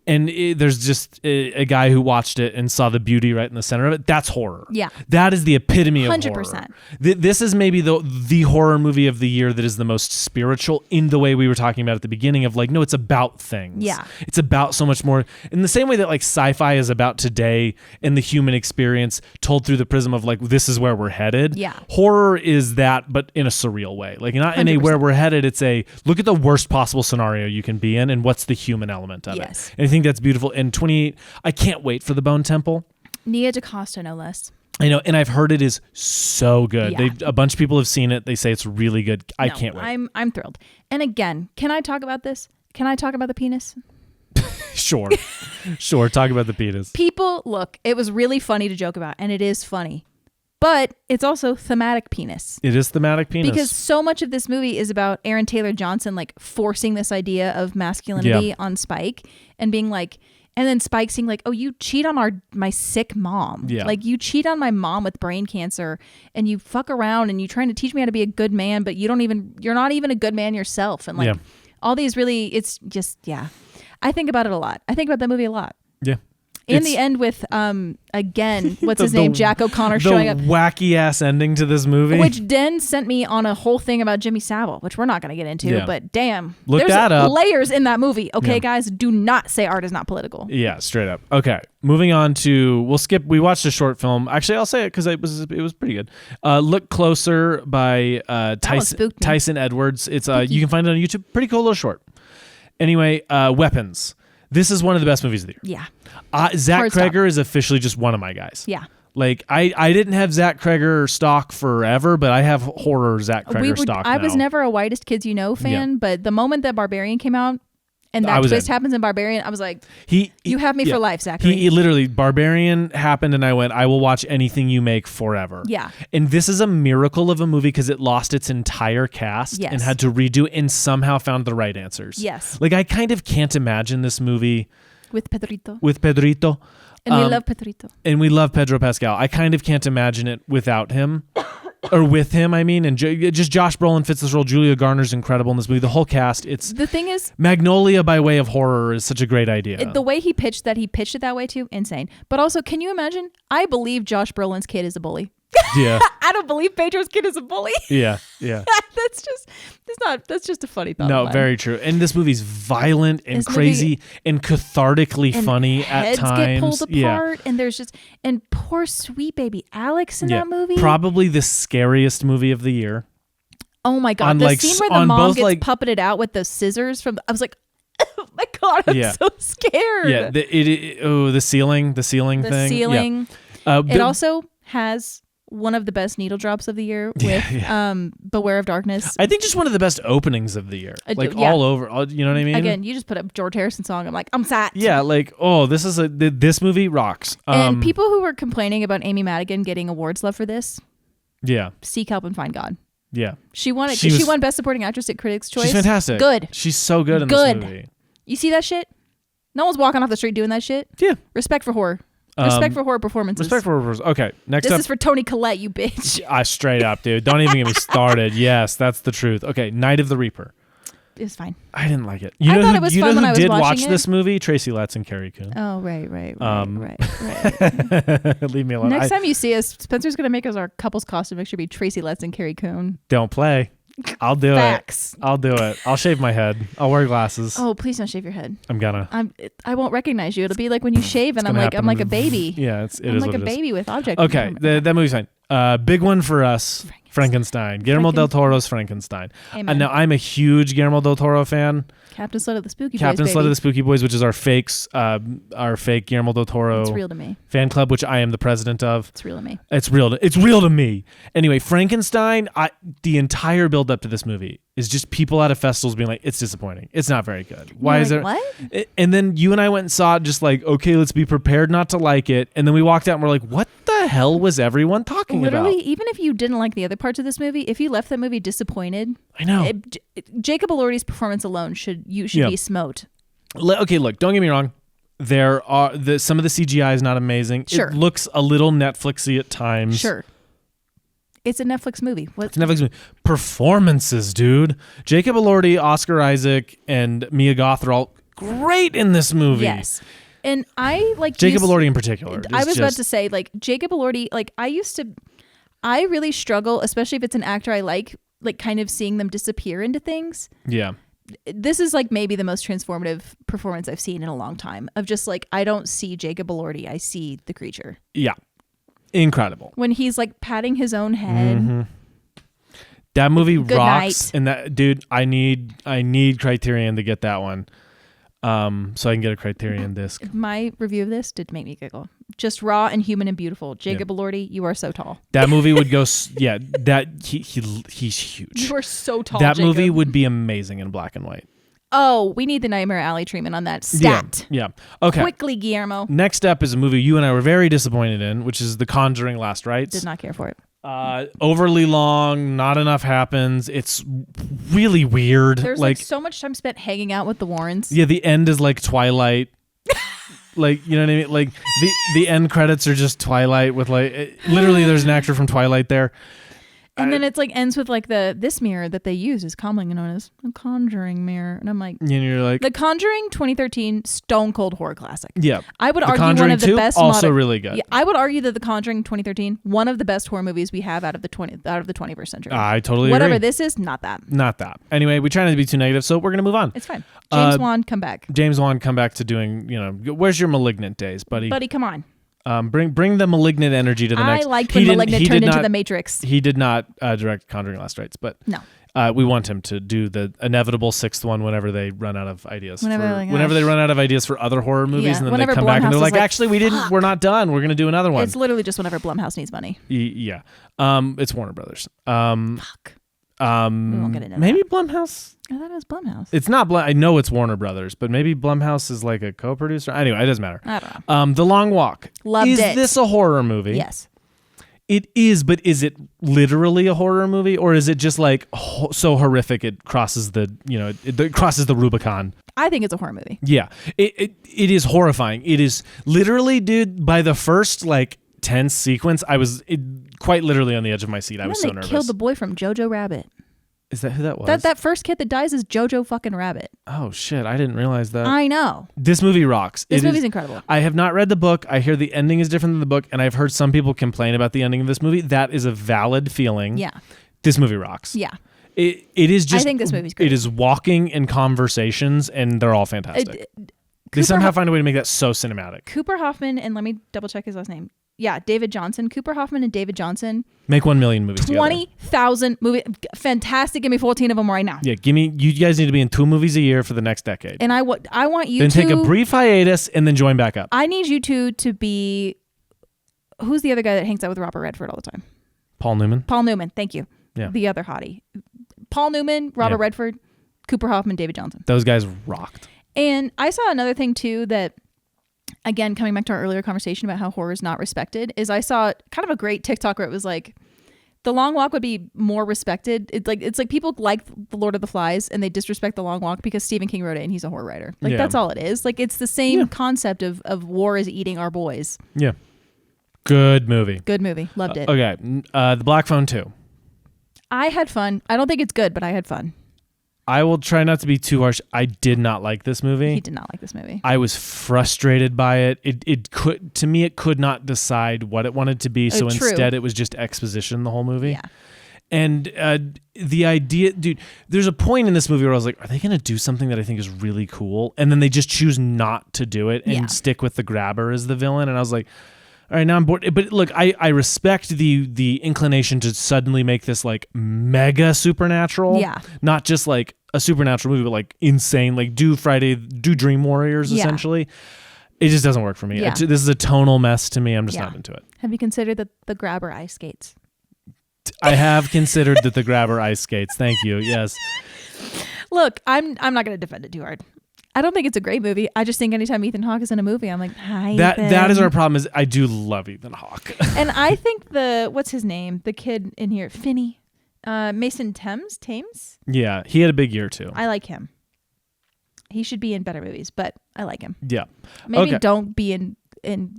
Speaker 1: And there's just a guy who watched it and saw the beauty right in the center of it. That's horror.
Speaker 2: Yeah.
Speaker 1: That is the epitome of
Speaker 2: 100%.
Speaker 1: horror. This is maybe the horror movie of the year that is the most spiritual in the way we were talking about at the beginning of like, no, it's about things.
Speaker 2: Yeah.
Speaker 1: It's about so much more. In the same way that like sci-fi is about today and the human experience told through the prism of like, this is where we're headed.
Speaker 2: Yeah.
Speaker 1: Horror is that, but in a surreal way. Like not 100%. In a where we're headed. It's a look at the worst possible scenario you can be in and what's the human element of it. And I think that's beautiful. And 28, I can't wait for the Bone Temple.
Speaker 2: Nia DaCosta, no less.
Speaker 1: I know, and I've heard it is so good.
Speaker 2: Yeah.
Speaker 1: A bunch of people have seen it. They say it's really good. I can't wait.
Speaker 2: I'm thrilled. And again, can I talk about this? Can I talk about the penis?
Speaker 1: Sure. Talk about the penis.
Speaker 2: People, look, it was really funny to joke about, and it is funny. But it's also thematic penis.
Speaker 1: It is thematic penis.
Speaker 2: Because so much of this movie is about Aaron Taylor Johnson like forcing this idea of masculinity on Spike and being like, and then Spike saying like, oh, you cheat on my sick mom.
Speaker 1: Yeah.
Speaker 2: Like you cheat on my mom with brain cancer and you fuck around and you're trying to teach me how to be a good man, but you're not even a good man yourself. And like all these really, it's just, I think about it a lot. I think about that movie a lot.
Speaker 1: Yeah.
Speaker 2: In the end with, again, what's his name? Jack O'Connor showing up.
Speaker 1: The wacky ass ending to this movie.
Speaker 2: Which Den sent me on a whole thing about Jimmy Savile, which we're not going to get into, but damn.
Speaker 1: Look that up.
Speaker 2: Layers in that movie. Okay, guys, do not say art is not political.
Speaker 1: Yeah, straight up. Okay, moving on to, we watched a short film. Actually, I'll say it because it was pretty good. Look Closer by Tyson Edwards. It's you can find it on YouTube. Pretty cool little short. Anyway, Weapons. This is one of the best movies of the year.
Speaker 2: Yeah.
Speaker 1: Zach Kreger is officially just one of my guys.
Speaker 2: Yeah.
Speaker 1: Like, I didn't have Zach Kreger stock forever, but I have horror Zach Kreger stock now.
Speaker 2: I was never a Whitest Kids You Know fan, but the moment that Barbarian came out, And that twist happens in Barbarian. I was like, you have me for life, Zachary.
Speaker 1: He literally, Barbarian happened and I went, I will watch anything you make forever.
Speaker 2: Yeah.
Speaker 1: And this is a miracle of a movie because it lost its entire cast and had to redo and somehow found the right answers.
Speaker 2: Yes.
Speaker 1: Like I kind of can't imagine this movie.
Speaker 2: With Pedrito.
Speaker 1: And
Speaker 2: we love Pedrito.
Speaker 1: And we love Pedro Pascal. I kind of can't imagine it without him. Or with him, I mean, and just Josh Brolin fits this role. Julia Garner's incredible in this movie. The whole cast. The thing is, Magnolia by way of horror is such a great idea.
Speaker 2: The way he pitched it that way too, insane. But also, can you imagine? I believe Josh Brolin's kid is a bully.
Speaker 1: Yeah.
Speaker 2: I don't believe Pedro's kid is a bully.
Speaker 1: Yeah.
Speaker 2: That's just a funny thought.
Speaker 1: No, very true. And this movie's violent and crazy and cathartically funny at times.
Speaker 2: Heads get pulled apart, and there's and poor sweet baby Alex in that movie.
Speaker 1: Probably the scariest movie of the year.
Speaker 2: Oh my god, the scene where the mom gets puppeted out with the scissors from. I was like, oh my god, I'm so scared.
Speaker 1: Yeah, the ceiling thing. The ceiling.
Speaker 2: Yeah. It also has one of the best needle drops of the year with Beware of Darkness.
Speaker 1: I think just one of the best openings of the year. All over. You know what I mean?
Speaker 2: Again, you just put a George Harrison song. I'm like, I'm sad.
Speaker 1: Yeah, this movie rocks.
Speaker 2: And people who were complaining about Amy Madigan getting awards love for this.
Speaker 1: Yeah.
Speaker 2: Seek help and find God.
Speaker 1: Yeah.
Speaker 2: She won it. She won Best Supporting Actress at Critics' Choice.
Speaker 1: She's fantastic.
Speaker 2: Good.
Speaker 1: She's so good in this movie.
Speaker 2: You see that shit? No one's walking off the street doing that shit.
Speaker 1: Yeah.
Speaker 2: Respect for horror. Respect for horror performances.
Speaker 1: Respect for horror performances. Okay, next up.
Speaker 2: This is for Toni Collette, you bitch.
Speaker 1: Straight up, dude. Don't even get me started. Yes, that's the truth. Okay, Night of the Reaper.
Speaker 2: It's fine.
Speaker 1: I didn't like it.
Speaker 2: I thought it was fun when I was watching it.
Speaker 1: Did watch this movie? Tracy Letts and Carrie Coon.
Speaker 2: Oh, right.
Speaker 1: Leave me alone.
Speaker 2: Next time you see us, Spencer's going to make us our couple's costume. Make sure to be Tracy Letts and Carrie Coon.
Speaker 1: Don't play. I'll do
Speaker 2: Facts.
Speaker 1: it. I'll do it. I'll shave my head. I'll wear glasses.
Speaker 2: Oh, please don't shave your head.
Speaker 1: I'm gonna.
Speaker 2: I won't recognize you. It'll be like when you shave and I'm like a baby.
Speaker 1: Yeah,
Speaker 2: I'm like a baby with object.
Speaker 1: Okay, that movie's fine. Big one for us. Frankenstein. Guillermo del Toro's Frankenstein. Now I'm a huge Guillermo del Toro fan.
Speaker 2: Captain Slut of the Spooky Boys.
Speaker 1: Captain Slut of the Spooky Boys, which is our fake Guillermo del Toro.
Speaker 2: It's real to me.
Speaker 1: Fan club, which I am the president of.
Speaker 2: It's real to me.
Speaker 1: It's real to me. Anyway, Frankenstein. The entire build up to this movie is just people at a festivals being like, "It's disappointing. It's not very good. Why is there?"
Speaker 2: What?
Speaker 1: And then you and I went and saw it, just like, okay, let's be prepared not to like it. And then we walked out and we're like, what the hell was everyone talking about?
Speaker 2: Literally, even if you didn't like the other parts of this movie, if you left that movie disappointed,
Speaker 1: I know.
Speaker 2: Jacob Elordi's performance alone should be smote.
Speaker 1: Okay, look, don't get me wrong. There are some of the CGI is not amazing.
Speaker 2: Sure.
Speaker 1: It looks a little Netflixy at times.
Speaker 2: Sure. It's a Netflix movie.
Speaker 1: It's a Netflix movie. Performances, dude. Jacob Elordi, Oscar Isaac, and Mia Goth are all great in this movie.
Speaker 2: Yes. And I like
Speaker 1: Jacob Elordi in particular.
Speaker 2: I was about to say, like, Jacob Elordi, like, I really struggle, especially if it's an actor I like kind of seeing them disappear into things.
Speaker 1: Yeah.
Speaker 2: This is like maybe the most transformative performance I've seen in a long time of just like, I don't see Jacob Elordi, I see the creature.
Speaker 1: Yeah. Incredible.
Speaker 2: When he's like patting his own head.
Speaker 1: Mm-hmm. That movie
Speaker 2: Good
Speaker 1: rocks.
Speaker 2: night.
Speaker 1: And that, dude, I need Criterion to get that one. So I can get a Criterion disc.
Speaker 2: My review of this did make me giggle. Just raw and human and beautiful. Jacob Elordi, you are so tall.
Speaker 1: That movie would go. He's huge.
Speaker 2: You are so tall.
Speaker 1: That
Speaker 2: Jacob.
Speaker 1: movie would be amazing in black and white.
Speaker 2: Oh, we need the Nightmare Alley treatment on that. Stat.
Speaker 1: Yeah. Okay.
Speaker 2: Quickly, Guillermo.
Speaker 1: Next up is a movie you and I were very disappointed in, which is The Conjuring: Last Rites.
Speaker 2: Did not care for it.
Speaker 1: Overly long, not enough happens. It's really weird.
Speaker 2: There's like so much time spent hanging out with the Warrens.
Speaker 1: Yeah, the end is like Twilight. Like, you know what I mean? Like the end credits are just Twilight with like literally there's an actor from Twilight there.
Speaker 2: And then it's like ends with like this mirror that they use is commonly known as a Conjuring mirror. And I'm like,
Speaker 1: and you're like,
Speaker 2: The Conjuring 2013 stone cold horror classic.
Speaker 1: Yeah.
Speaker 2: I would argue
Speaker 1: Conjuring
Speaker 2: one of the
Speaker 1: 2,
Speaker 2: best
Speaker 1: also really good.
Speaker 2: Yeah, I would argue that The Conjuring 2013 one of the best horror movies we have out of the 21st century.
Speaker 1: I totally
Speaker 2: Whatever
Speaker 1: agree.
Speaker 2: this is, not that.
Speaker 1: Not that. Anyway, we try not to be too negative, so we're going to move on.
Speaker 2: It's fine. James Wan, come back.
Speaker 1: James Wan, come back to doing, where's your Malignant days, buddy?
Speaker 2: Buddy, come on.
Speaker 1: Bring the Malignant energy to the next.
Speaker 2: I liked when Malignant turned into The Matrix.
Speaker 1: He did not direct Conjuring: Last Rites, but
Speaker 2: no.
Speaker 1: We want him to do the inevitable sixth one whenever they run out of ideas. Whenever they run out of ideas for other horror movies, and then they come back and they're like, actually, we're not done. We're going to do another one.
Speaker 2: It's literally just whenever Blumhouse needs money.
Speaker 1: Yeah. It's Warner Brothers.
Speaker 2: Fuck. We won't get into
Speaker 1: maybe
Speaker 2: that.
Speaker 1: Blumhouse.
Speaker 2: I thought it was Blumhouse.
Speaker 1: It's not. I know it's Warner Brothers, but maybe Blumhouse is like a co-producer. Anyway, it doesn't matter.
Speaker 2: I don't know.
Speaker 1: The Long Walk.
Speaker 2: Loved it.
Speaker 1: Is this a horror movie?
Speaker 2: Yes.
Speaker 1: It is, but is it literally a horror movie, or is it just like so horrific it crosses the it crosses the Rubicon?
Speaker 2: I think it's a horror movie.
Speaker 1: Yeah, it is horrifying. It is literally, dude. By the first like tense sequence, I was quite literally on the edge of my seat. I was so nervous.
Speaker 2: They killed the boy from Jojo Rabbit.
Speaker 1: Is that who that was?
Speaker 2: That first kid that dies is Jojo fucking Rabbit.
Speaker 1: Oh shit! I didn't realize that.
Speaker 2: I know.
Speaker 1: This movie rocks.
Speaker 2: This movie's incredible.
Speaker 1: I have not read the book. I hear the ending is different than the book, and I've heard some people complain about the ending of this movie. That is a valid feeling.
Speaker 2: Yeah.
Speaker 1: This movie rocks.
Speaker 2: Yeah.
Speaker 1: It is just.
Speaker 2: I think this movie's great.
Speaker 1: It is walking in conversations, and they're all fantastic. They somehow find a way to make that so cinematic.
Speaker 2: Cooper Hoffman, and let me double check his last name. Yeah, David Johnson. Cooper Hoffman and David Johnson.
Speaker 1: Make 1 million movies
Speaker 2: 20,000 movies. Fantastic. Give me 14 of them right now.
Speaker 1: Yeah, you guys need to be in 2 movies a year for the next decade.
Speaker 2: And I want you
Speaker 1: then
Speaker 2: to...
Speaker 1: Then take a brief hiatus and then join back up.
Speaker 2: I need you two to be... Who's the other guy that hangs out with Robert Redford all the time?
Speaker 1: Paul Newman.
Speaker 2: Paul Newman. Thank you.
Speaker 1: Yeah.
Speaker 2: The other hottie. Paul Newman, Robert Redford, Cooper Hoffman, David Johnson.
Speaker 1: Those guys rocked.
Speaker 2: And I saw another thing too that... Again, coming back to our earlier conversation about how horror is not respected, is I saw kind of a great TikTok where it was like, The Long Walk would be more respected. It's like people like The Lord of the Flies and they disrespect The Long Walk because Stephen King wrote it and he's a horror writer. Like that's all it is. Like it's the same concept of war is eating our boys.
Speaker 1: Yeah. Good movie.
Speaker 2: Good movie. Loved it.
Speaker 1: Okay. The Black Phone 2.
Speaker 2: I had fun. I don't think it's good, but I had fun.
Speaker 1: I will try not to be too harsh. I did not like this movie.
Speaker 2: He did not like this movie.
Speaker 1: I was frustrated by it. It could not decide what it wanted to be. So instead it was just exposition the whole movie.
Speaker 2: Yeah.
Speaker 1: And the idea, dude, there's a point in this movie where I was like, are they going to do something that I think is really cool? And then they just choose not to do it and stick with the grabber as the villain. And I was like, all right, now I'm bored. But look, I respect the inclination to suddenly make this like mega supernatural.
Speaker 2: Yeah.
Speaker 1: Not just like a supernatural movie, but like insane, like do Dream Warriors essentially. It just doesn't work for me.
Speaker 2: Yeah.
Speaker 1: This is a tonal mess to me. I'm just not into it.
Speaker 2: Have you considered the grabber ice skates?
Speaker 1: I have considered the grabber ice skates. Thank you. Yes.
Speaker 2: Look, I'm not going to defend it too hard. I don't think it's a great movie. I just think anytime Ethan Hawke is in a movie, I'm like, hi.
Speaker 1: That is our problem. Is I do love Ethan Hawke.
Speaker 2: And I think what's his name? The kid in here, Finney, Mason Thames.
Speaker 1: Yeah, he had a big year too.
Speaker 2: I like him. He should be in better movies, but I like him.
Speaker 1: Yeah.
Speaker 2: Maybe don't be in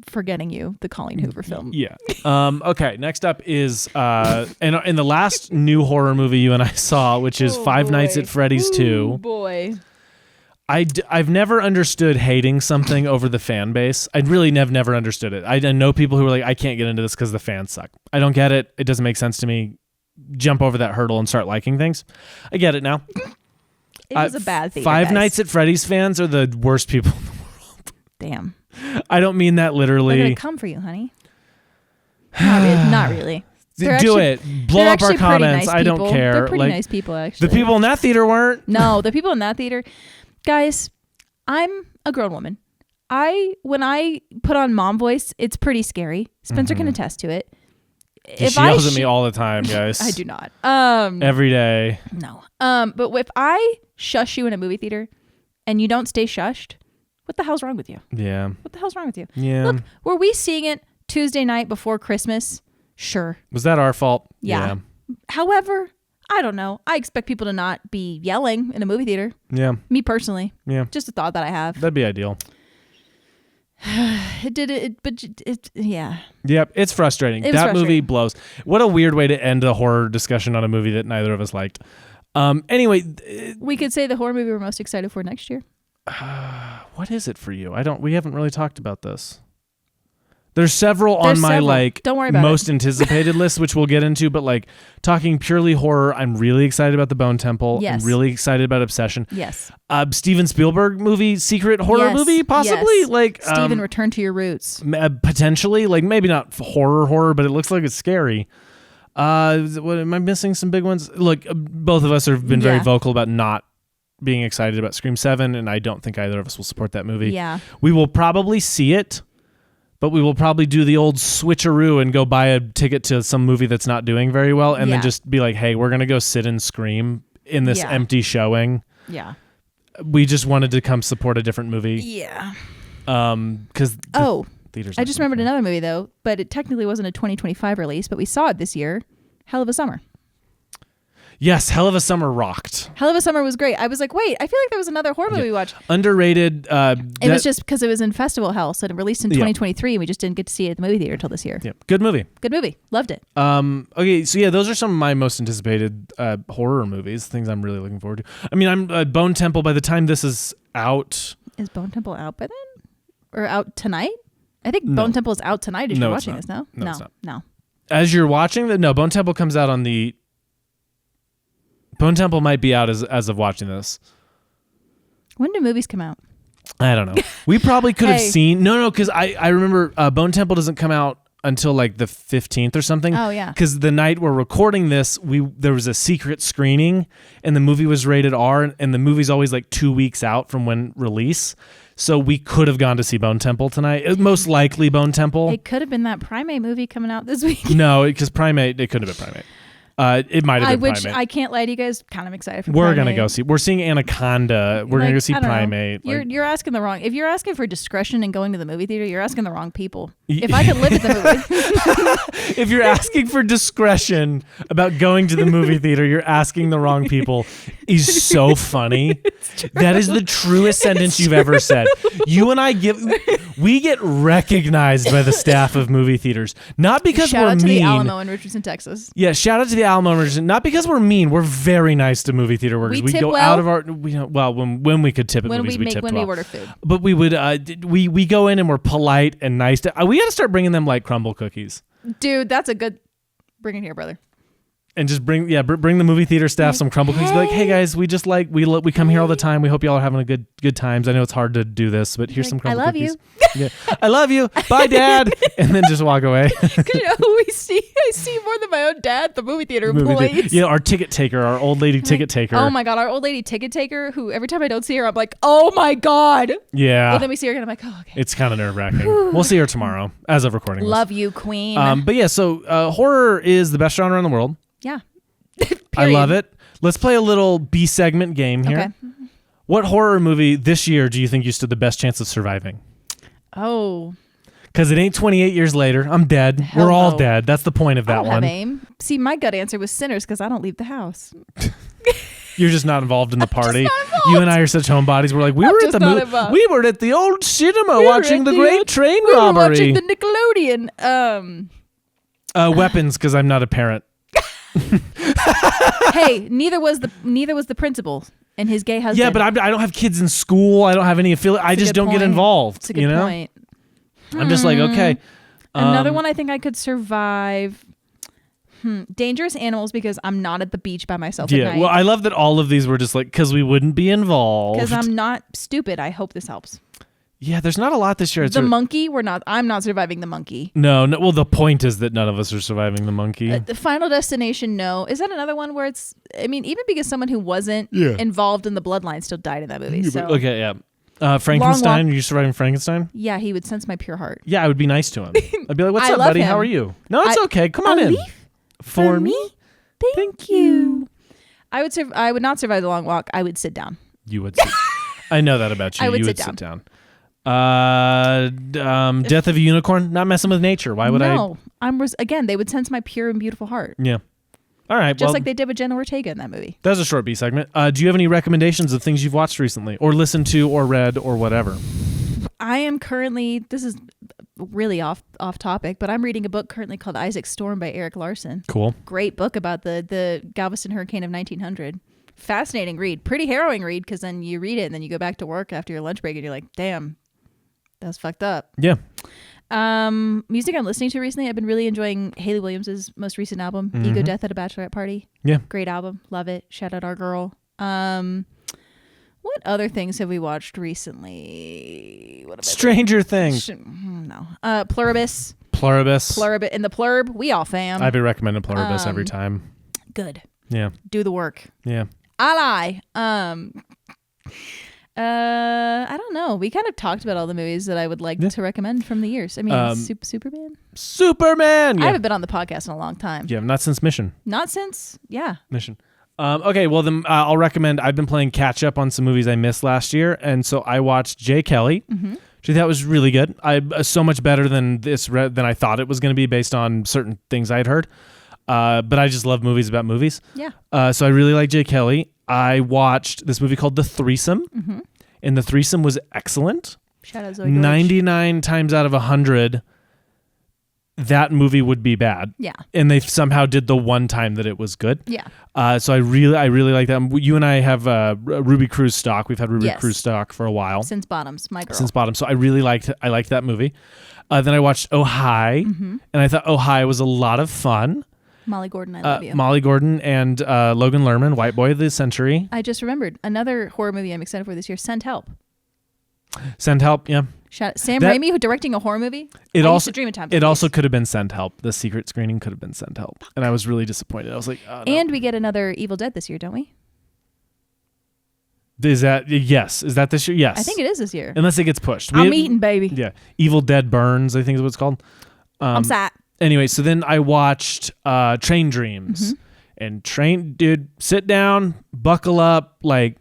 Speaker 2: Forgetting You, the Colleen Hoover film.
Speaker 1: Yeah. Okay. Next up is in the last new horror movie you and I saw, which is Five Nights at Freddy's 2.
Speaker 2: Oh boy.
Speaker 1: I've never understood hating something over the fan base. I really have never understood it. I know people who are like, I can't get into this because the fans suck. I don't get it. It doesn't make sense to me. Jump over that hurdle and start liking things. I get it now.
Speaker 2: It was a bad thing.
Speaker 1: Five Nights at Freddy's fans are the worst people in the world.
Speaker 2: Damn.
Speaker 1: I don't mean that literally.
Speaker 2: They're gonna come for you, honey. Not really.
Speaker 1: Do it. Blow up our comments.
Speaker 2: Nice
Speaker 1: I don't care.
Speaker 2: They're pretty nice people, actually.
Speaker 1: The people in that theater weren't.
Speaker 2: No, the people in that theater. Guys, I'm a grown woman. When I put on mom voice, it's pretty scary. Spencer can attest to it.
Speaker 1: She yells at me all the time, guys.
Speaker 2: I do not.
Speaker 1: Every day.
Speaker 2: No. But if I shush you in a movie theater and you don't stay shushed, what the hell's wrong with you?
Speaker 1: Yeah.
Speaker 2: What the hell's wrong with you?
Speaker 1: Yeah.
Speaker 2: Look, were we seeing it Tuesday night before Christmas? Sure.
Speaker 1: Was that our fault?
Speaker 2: Yeah. However, I don't know. I expect people to not be yelling in a movie theater.
Speaker 1: Yeah.
Speaker 2: Me personally.
Speaker 1: Yeah.
Speaker 2: Just a thought that I have.
Speaker 1: That'd be ideal.
Speaker 2: Yeah.
Speaker 1: Yep, it's frustrating. That movie blows. What a weird way to end a horror discussion on a movie that neither of us liked. Anyway,
Speaker 2: we could say the horror movie we're most excited for next year.
Speaker 1: What is it for you? We haven't really talked about this. There's several on my
Speaker 2: Don't worry about
Speaker 1: most anticipated list, which we'll get into, but like talking purely horror, I'm really excited about The Bone Temple.
Speaker 2: Yes.
Speaker 1: I'm really excited about Obsession.
Speaker 2: Yes.
Speaker 1: Steven Spielberg movie, secret horror movie, possibly.
Speaker 2: Yes.
Speaker 1: Like
Speaker 2: Steven, return to your roots.
Speaker 1: Potentially, like maybe not horror, but it looks like it's scary. What am I missing? Some big ones. Look, both of us have been very vocal about not being excited about Scream 7, and I don't think either of us will support that movie.
Speaker 2: Yeah.
Speaker 1: We will probably see it, but we will probably do the old switcheroo and go buy a ticket to some movie that's not doing very well, and then just be like, hey, we're going to go sit and scream in this empty showing.
Speaker 2: Yeah.
Speaker 1: We just wanted to come support a different movie.
Speaker 2: Yeah.
Speaker 1: Because theaters.
Speaker 2: I just remembered another movie, though, but it technically wasn't a 2025 release, but we saw it this year. Hell of a Summer.
Speaker 1: Yes, Hell of a Summer rocked.
Speaker 2: Hell of a Summer was great. I was like, wait, I feel like there was another horror movie we watched.
Speaker 1: Underrated.
Speaker 2: It was just because it was in festival hell, so it released in 2023, and we just didn't get to see it at the movie theater until this year.
Speaker 1: Yeah, good movie.
Speaker 2: Good movie. Loved it.
Speaker 1: Okay, so those are some of my most anticipated horror movies, things I'm really looking forward to. I mean, I'm Bone Temple, by the time this is out.
Speaker 2: Is Bone Temple out by then? Or out tonight? I think Bone Temple is out tonight as you're watching this, no?
Speaker 1: No, it's not.
Speaker 2: No.
Speaker 1: As you're watching Bone Temple comes out on the... Bone Temple might be out as of watching this.
Speaker 2: When do movies come out?
Speaker 1: I don't know. We probably could have seen... No, because I remember Bone Temple doesn't come out until like the 15th or something.
Speaker 2: Oh, yeah.
Speaker 1: Because the night we're recording this, there was a secret screening, and the movie was rated R, and the movie's always like 2 weeks out from when release. So we could have gone to see Bone Temple tonight. Most likely Bone Temple.
Speaker 2: It could have been that Primate movie coming out this week.
Speaker 1: No, because Primate, it could have been Primate. It might have been Primate.
Speaker 2: I can't lie to you guys. Kind of excited for
Speaker 1: We're
Speaker 2: Primate.
Speaker 1: gonna go see. We're seeing Anaconda. We're gonna go see Primate.
Speaker 2: You're asking the wrong. If you're asking for discretion and going to the movie theater, you're asking the wrong people. If I could live at the movie,
Speaker 1: if you're asking for discretion about going to the movie theater, you're asking the wrong people. Is so funny. That is the truest sentence you've ever said. You and I we get recognized by the staff of movie theaters, not because
Speaker 2: shout
Speaker 1: we're
Speaker 2: out to
Speaker 1: mean.
Speaker 2: the Alamo in Richardson, Texas.
Speaker 1: Yeah, shout out to the Alamo in Richardson. Not because we're mean. We're very nice to movie theater workers. We go out of our when we could tip at movies, we tipped well.
Speaker 2: When we order food.
Speaker 1: But we would we go in and we're polite and nice. We got to start bringing them like crumble cookies.
Speaker 2: Dude, that's a good. Bring it here, brother.
Speaker 1: And just bring the movie theater staff some crumble cookies. Be like, hey guys, we just we come here all the time. We hope y'all are having a good times. I know it's hard to do this, but here's some crumble cookies. I love you. Yeah, I love you. Bye, Dad. And then just walk away.
Speaker 2: Because I see more than my own dad at the movie theater employees.
Speaker 1: Yeah, our ticket taker, our old lady ticket taker.
Speaker 2: Oh my God, our old lady ticket taker, who every time I don't see her, I'm like, oh my God.
Speaker 1: Yeah.
Speaker 2: And then we see her and I'm like, oh, okay.
Speaker 1: It's kind of nerve wracking. We'll see her tomorrow as of recording.
Speaker 2: Love you, Queen.
Speaker 1: But yeah, so horror is the best genre in the world.
Speaker 2: Yeah.
Speaker 1: I love it. Let's play a little B segment game here. Okay. What horror movie this year do you think you stood the best chance of surviving?
Speaker 2: Oh.
Speaker 1: Because it ain't 28 years later. I'm dead.
Speaker 2: Hell
Speaker 1: We're all
Speaker 2: no.
Speaker 1: dead. That's the point of that
Speaker 2: I don't
Speaker 1: one.
Speaker 2: Have aim. See, my gut answer was Sinners because I don't leave the house.
Speaker 1: You're just not involved in the party. You and I are such homebodies. We're like, we were at the old cinema watching the great train robbery.
Speaker 2: We were watching the Nickelodeon.
Speaker 1: Weapons, because I'm not a parent.
Speaker 2: Hey, neither was the principal and his gay husband.
Speaker 1: Yeah, but I don't have kids in school. I don't have any affiliate. I just don't get involved.
Speaker 2: That's a good point.
Speaker 1: I'm just like, okay.
Speaker 2: Another one I think I could survive. Dangerous Animals, because I'm not at the beach by myself at night.
Speaker 1: Well, I love that all of these were just like, because we wouldn't be involved.
Speaker 2: Because I'm not stupid. I hope this helps.
Speaker 1: Yeah, there's not a lot this year.
Speaker 2: Monkey, I'm not surviving the monkey.
Speaker 1: No. Well, the point is that none of us are surviving the monkey.
Speaker 2: The Final Destination, no. Is that another one where it's, I mean, even because someone who wasn't involved in the bloodline still died in that movie. So.
Speaker 1: Okay, yeah. Frankenstein, are you surviving Frankenstein?
Speaker 2: Yeah, he would sense my pure heart.
Speaker 1: Yeah, I would be nice to him. I'd be like, what's up, buddy?
Speaker 2: Him.
Speaker 1: How are you? No, it's okay. Come on in.
Speaker 2: For me? Thank you. I would not survive the long walk. I would sit down.
Speaker 1: You would sit. I know that about you.
Speaker 2: You
Speaker 1: would sit down. Death of a Unicorn, not messing with nature. Why would I?
Speaker 2: No, again, they would sense my pure and beautiful heart.
Speaker 1: Yeah. All right.
Speaker 2: Just like they did with Jenna Ortega in that movie.
Speaker 1: That was a short B segment. Do you have any recommendations of things you've watched recently or listened to or read or whatever?
Speaker 2: I am currently, this is really off topic, but I'm reading a book currently called Isaac Storm by Eric Larson.
Speaker 1: Cool.
Speaker 2: Great book about the Galveston hurricane of 1900. Fascinating read. Pretty harrowing read, because then you read it and then you go back to work after your lunch break and you're like, damn, that's fucked up.
Speaker 1: Yeah.
Speaker 2: Music I'm listening to recently, I've been really enjoying Hayley Williams' most recent album, Ego Death at a Bachelorette Party.
Speaker 1: Yeah.
Speaker 2: Great album. Love it. Shout out our girl. What other things have we watched recently?
Speaker 1: Stranger Things.
Speaker 2: No. Pluribus. In the Plurb, we all fam.
Speaker 1: I've been recommending Pluribus every time.
Speaker 2: Good.
Speaker 1: Yeah.
Speaker 2: Do the work.
Speaker 1: Yeah.
Speaker 2: I lie. I don't know. We kind of talked about all the movies that I would like to recommend from the years. I mean, Superman.
Speaker 1: Superman. Yeah.
Speaker 2: I haven't been on the podcast in a long time.
Speaker 1: Yeah, not since Mission.
Speaker 2: Mission.
Speaker 1: Okay, well then I'll recommend. I've been playing catch up on some movies I missed last year, and so I watched Jay Kelly.
Speaker 2: Mm-hmm.
Speaker 1: Which I thought was really good. So much better than than I thought it was going to be based on certain things I had heard. But I just love movies about movies.
Speaker 2: Yeah.
Speaker 1: So I really like Jay Kelly. I watched this movie called The Threesome, and The Threesome was excellent.
Speaker 2: Shout out Zoe Deutch.
Speaker 1: 99 times out of 100, that movie would be bad.
Speaker 2: Yeah.
Speaker 1: And they somehow did the one time that it was good.
Speaker 2: Yeah.
Speaker 1: So I really like that. You and I have Ruby Cruz stock. We've had Ruby Cruz stock for a while.
Speaker 2: Since Bottoms, my girl.
Speaker 1: Since Bottoms. So I liked that movie. Then I watched Oh Hi, and I thought Oh Hi was a lot of fun.
Speaker 2: Molly Gordon, I love you.
Speaker 1: Molly Gordon and Logan Lerman, White Boy of the Century.
Speaker 2: I just remembered another horror movie I'm excited for this year, Send Help.
Speaker 1: Send Help, yeah.
Speaker 2: Sam Raimi, who directing a horror movie.
Speaker 1: It
Speaker 2: also dream of time.
Speaker 1: It also could have been Send Help. The secret screening could have been Send Help, and I was really disappointed. I was like, oh, no.
Speaker 2: And we get another Evil Dead this year, don't we?
Speaker 1: Is that this year? Yes,
Speaker 2: I think it is this year.
Speaker 1: Unless it gets pushed.
Speaker 2: I'm eating, baby.
Speaker 1: Yeah, Evil Dead Burns, I think is what it's called.
Speaker 2: I'm sad.
Speaker 1: Anyway, so then I watched Train Dreams, and dude, sit down, buckle up, like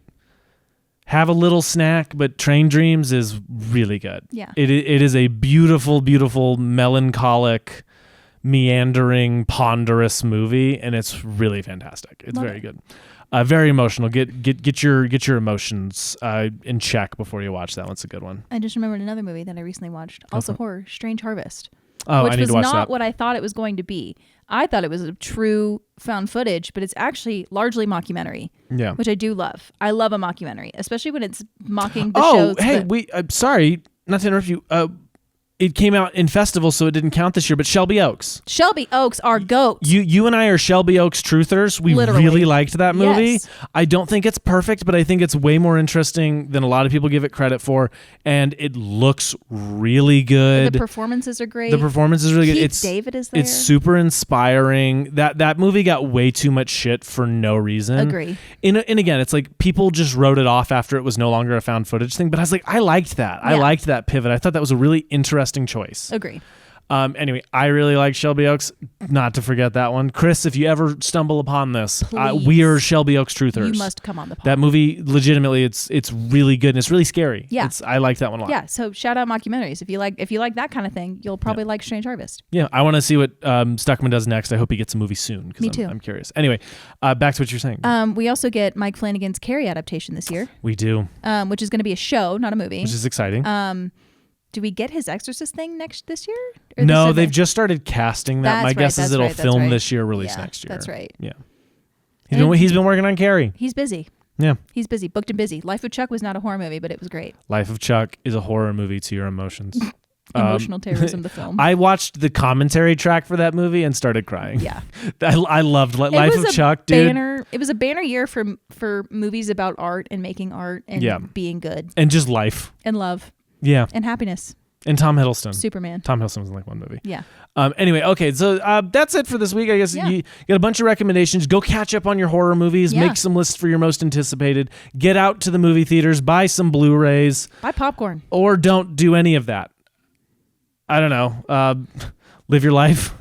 Speaker 1: have a little snack. But Train Dreams is really good.
Speaker 2: Yeah,
Speaker 1: it is a beautiful, beautiful, melancholic, meandering, ponderous movie, and it's really fantastic. It's very good. Very emotional. Get your emotions in check before you watch that one. It's a good one.
Speaker 2: I just remembered another movie that I recently watched, also horror, Strange Harvest.
Speaker 1: Oh,
Speaker 2: which
Speaker 1: I need
Speaker 2: was
Speaker 1: to watch
Speaker 2: not
Speaker 1: that.
Speaker 2: what I thought it was going to be. I thought it was a true found footage, but it's actually largely mockumentary.
Speaker 1: Yeah,
Speaker 2: which I do love. I love a mockumentary, especially when it's mocking the shows.
Speaker 1: Oh, hey, I'm sorry, not to interrupt you. It came out in festivals, so it didn't count this year, but Shelby Oaks.
Speaker 2: Shelby Oaks are goats.
Speaker 1: You and I are Shelby Oaks truthers. We
Speaker 2: Literally.
Speaker 1: really liked that movie.
Speaker 2: Yes.
Speaker 1: I don't think it's perfect, but I think it's way more interesting than a lot of people give it credit for, and it looks really good.
Speaker 2: The performances are great.
Speaker 1: The performance is really good.
Speaker 2: Keith David is there.
Speaker 1: It's super inspiring. That movie got way too much shit for no reason.
Speaker 2: Agree.
Speaker 1: And again, it's like people just wrote it off after it was no longer a found footage thing, but I was like, I liked that. Yeah. I liked that pivot. I thought that was a really interesting choice.
Speaker 2: Agree.
Speaker 1: Anyway, I really like Shelby Oaks. Not to forget that one. Chris, if you ever stumble upon this, we are Shelby Oaks truthers.
Speaker 2: You must come on the podcast.
Speaker 1: That movie, legitimately, it's really good and it's really scary.
Speaker 2: Yeah.
Speaker 1: I like that one a lot.
Speaker 2: Yeah, so shout out mockumentaries. If you like that kind of thing, you'll probably like Strange Harvest.
Speaker 1: Yeah, I want to see what Stuckman does next. I hope he gets a movie soon.
Speaker 2: Me too.
Speaker 1: I'm curious. Anyway, back to what you're saying.
Speaker 2: We also get Mike Flanagan's Carrie adaptation this year.
Speaker 1: We do.
Speaker 2: Which is going to be a show, not a movie.
Speaker 1: Which is exciting.
Speaker 2: Do we get his Exorcist thing this year?
Speaker 1: No, they've just started casting that. My guess is it'll film this year, release next year.
Speaker 2: That's right.
Speaker 1: Yeah. He's been working on Carrie.
Speaker 2: He's busy.
Speaker 1: Yeah.
Speaker 2: He's busy, booked and busy. Life of Chuck was not a horror movie, but it was great.
Speaker 1: Life of Chuck is a horror movie to your emotions.
Speaker 2: Emotional terrorism, the film.
Speaker 1: I watched the commentary track for that movie and started crying.
Speaker 2: Yeah.
Speaker 1: I loved Life of Chuck, dude.
Speaker 2: It was a banner year for movies about art and making art and being good.
Speaker 1: And just life.
Speaker 2: And love.
Speaker 1: Yeah.
Speaker 2: And happiness.
Speaker 1: And Tom Hiddleston.
Speaker 2: Superman.
Speaker 1: Tom Hiddleston was in like one movie.
Speaker 2: Yeah.
Speaker 1: Anyway, okay, so that's it for this week. I guess you got a bunch of recommendations. Go catch up on your horror movies. Yeah. Make some lists for your most anticipated. Get out to the movie theaters. Buy some Blu-rays.
Speaker 2: Buy popcorn.
Speaker 1: Or don't do any of that. I don't know. Live your life.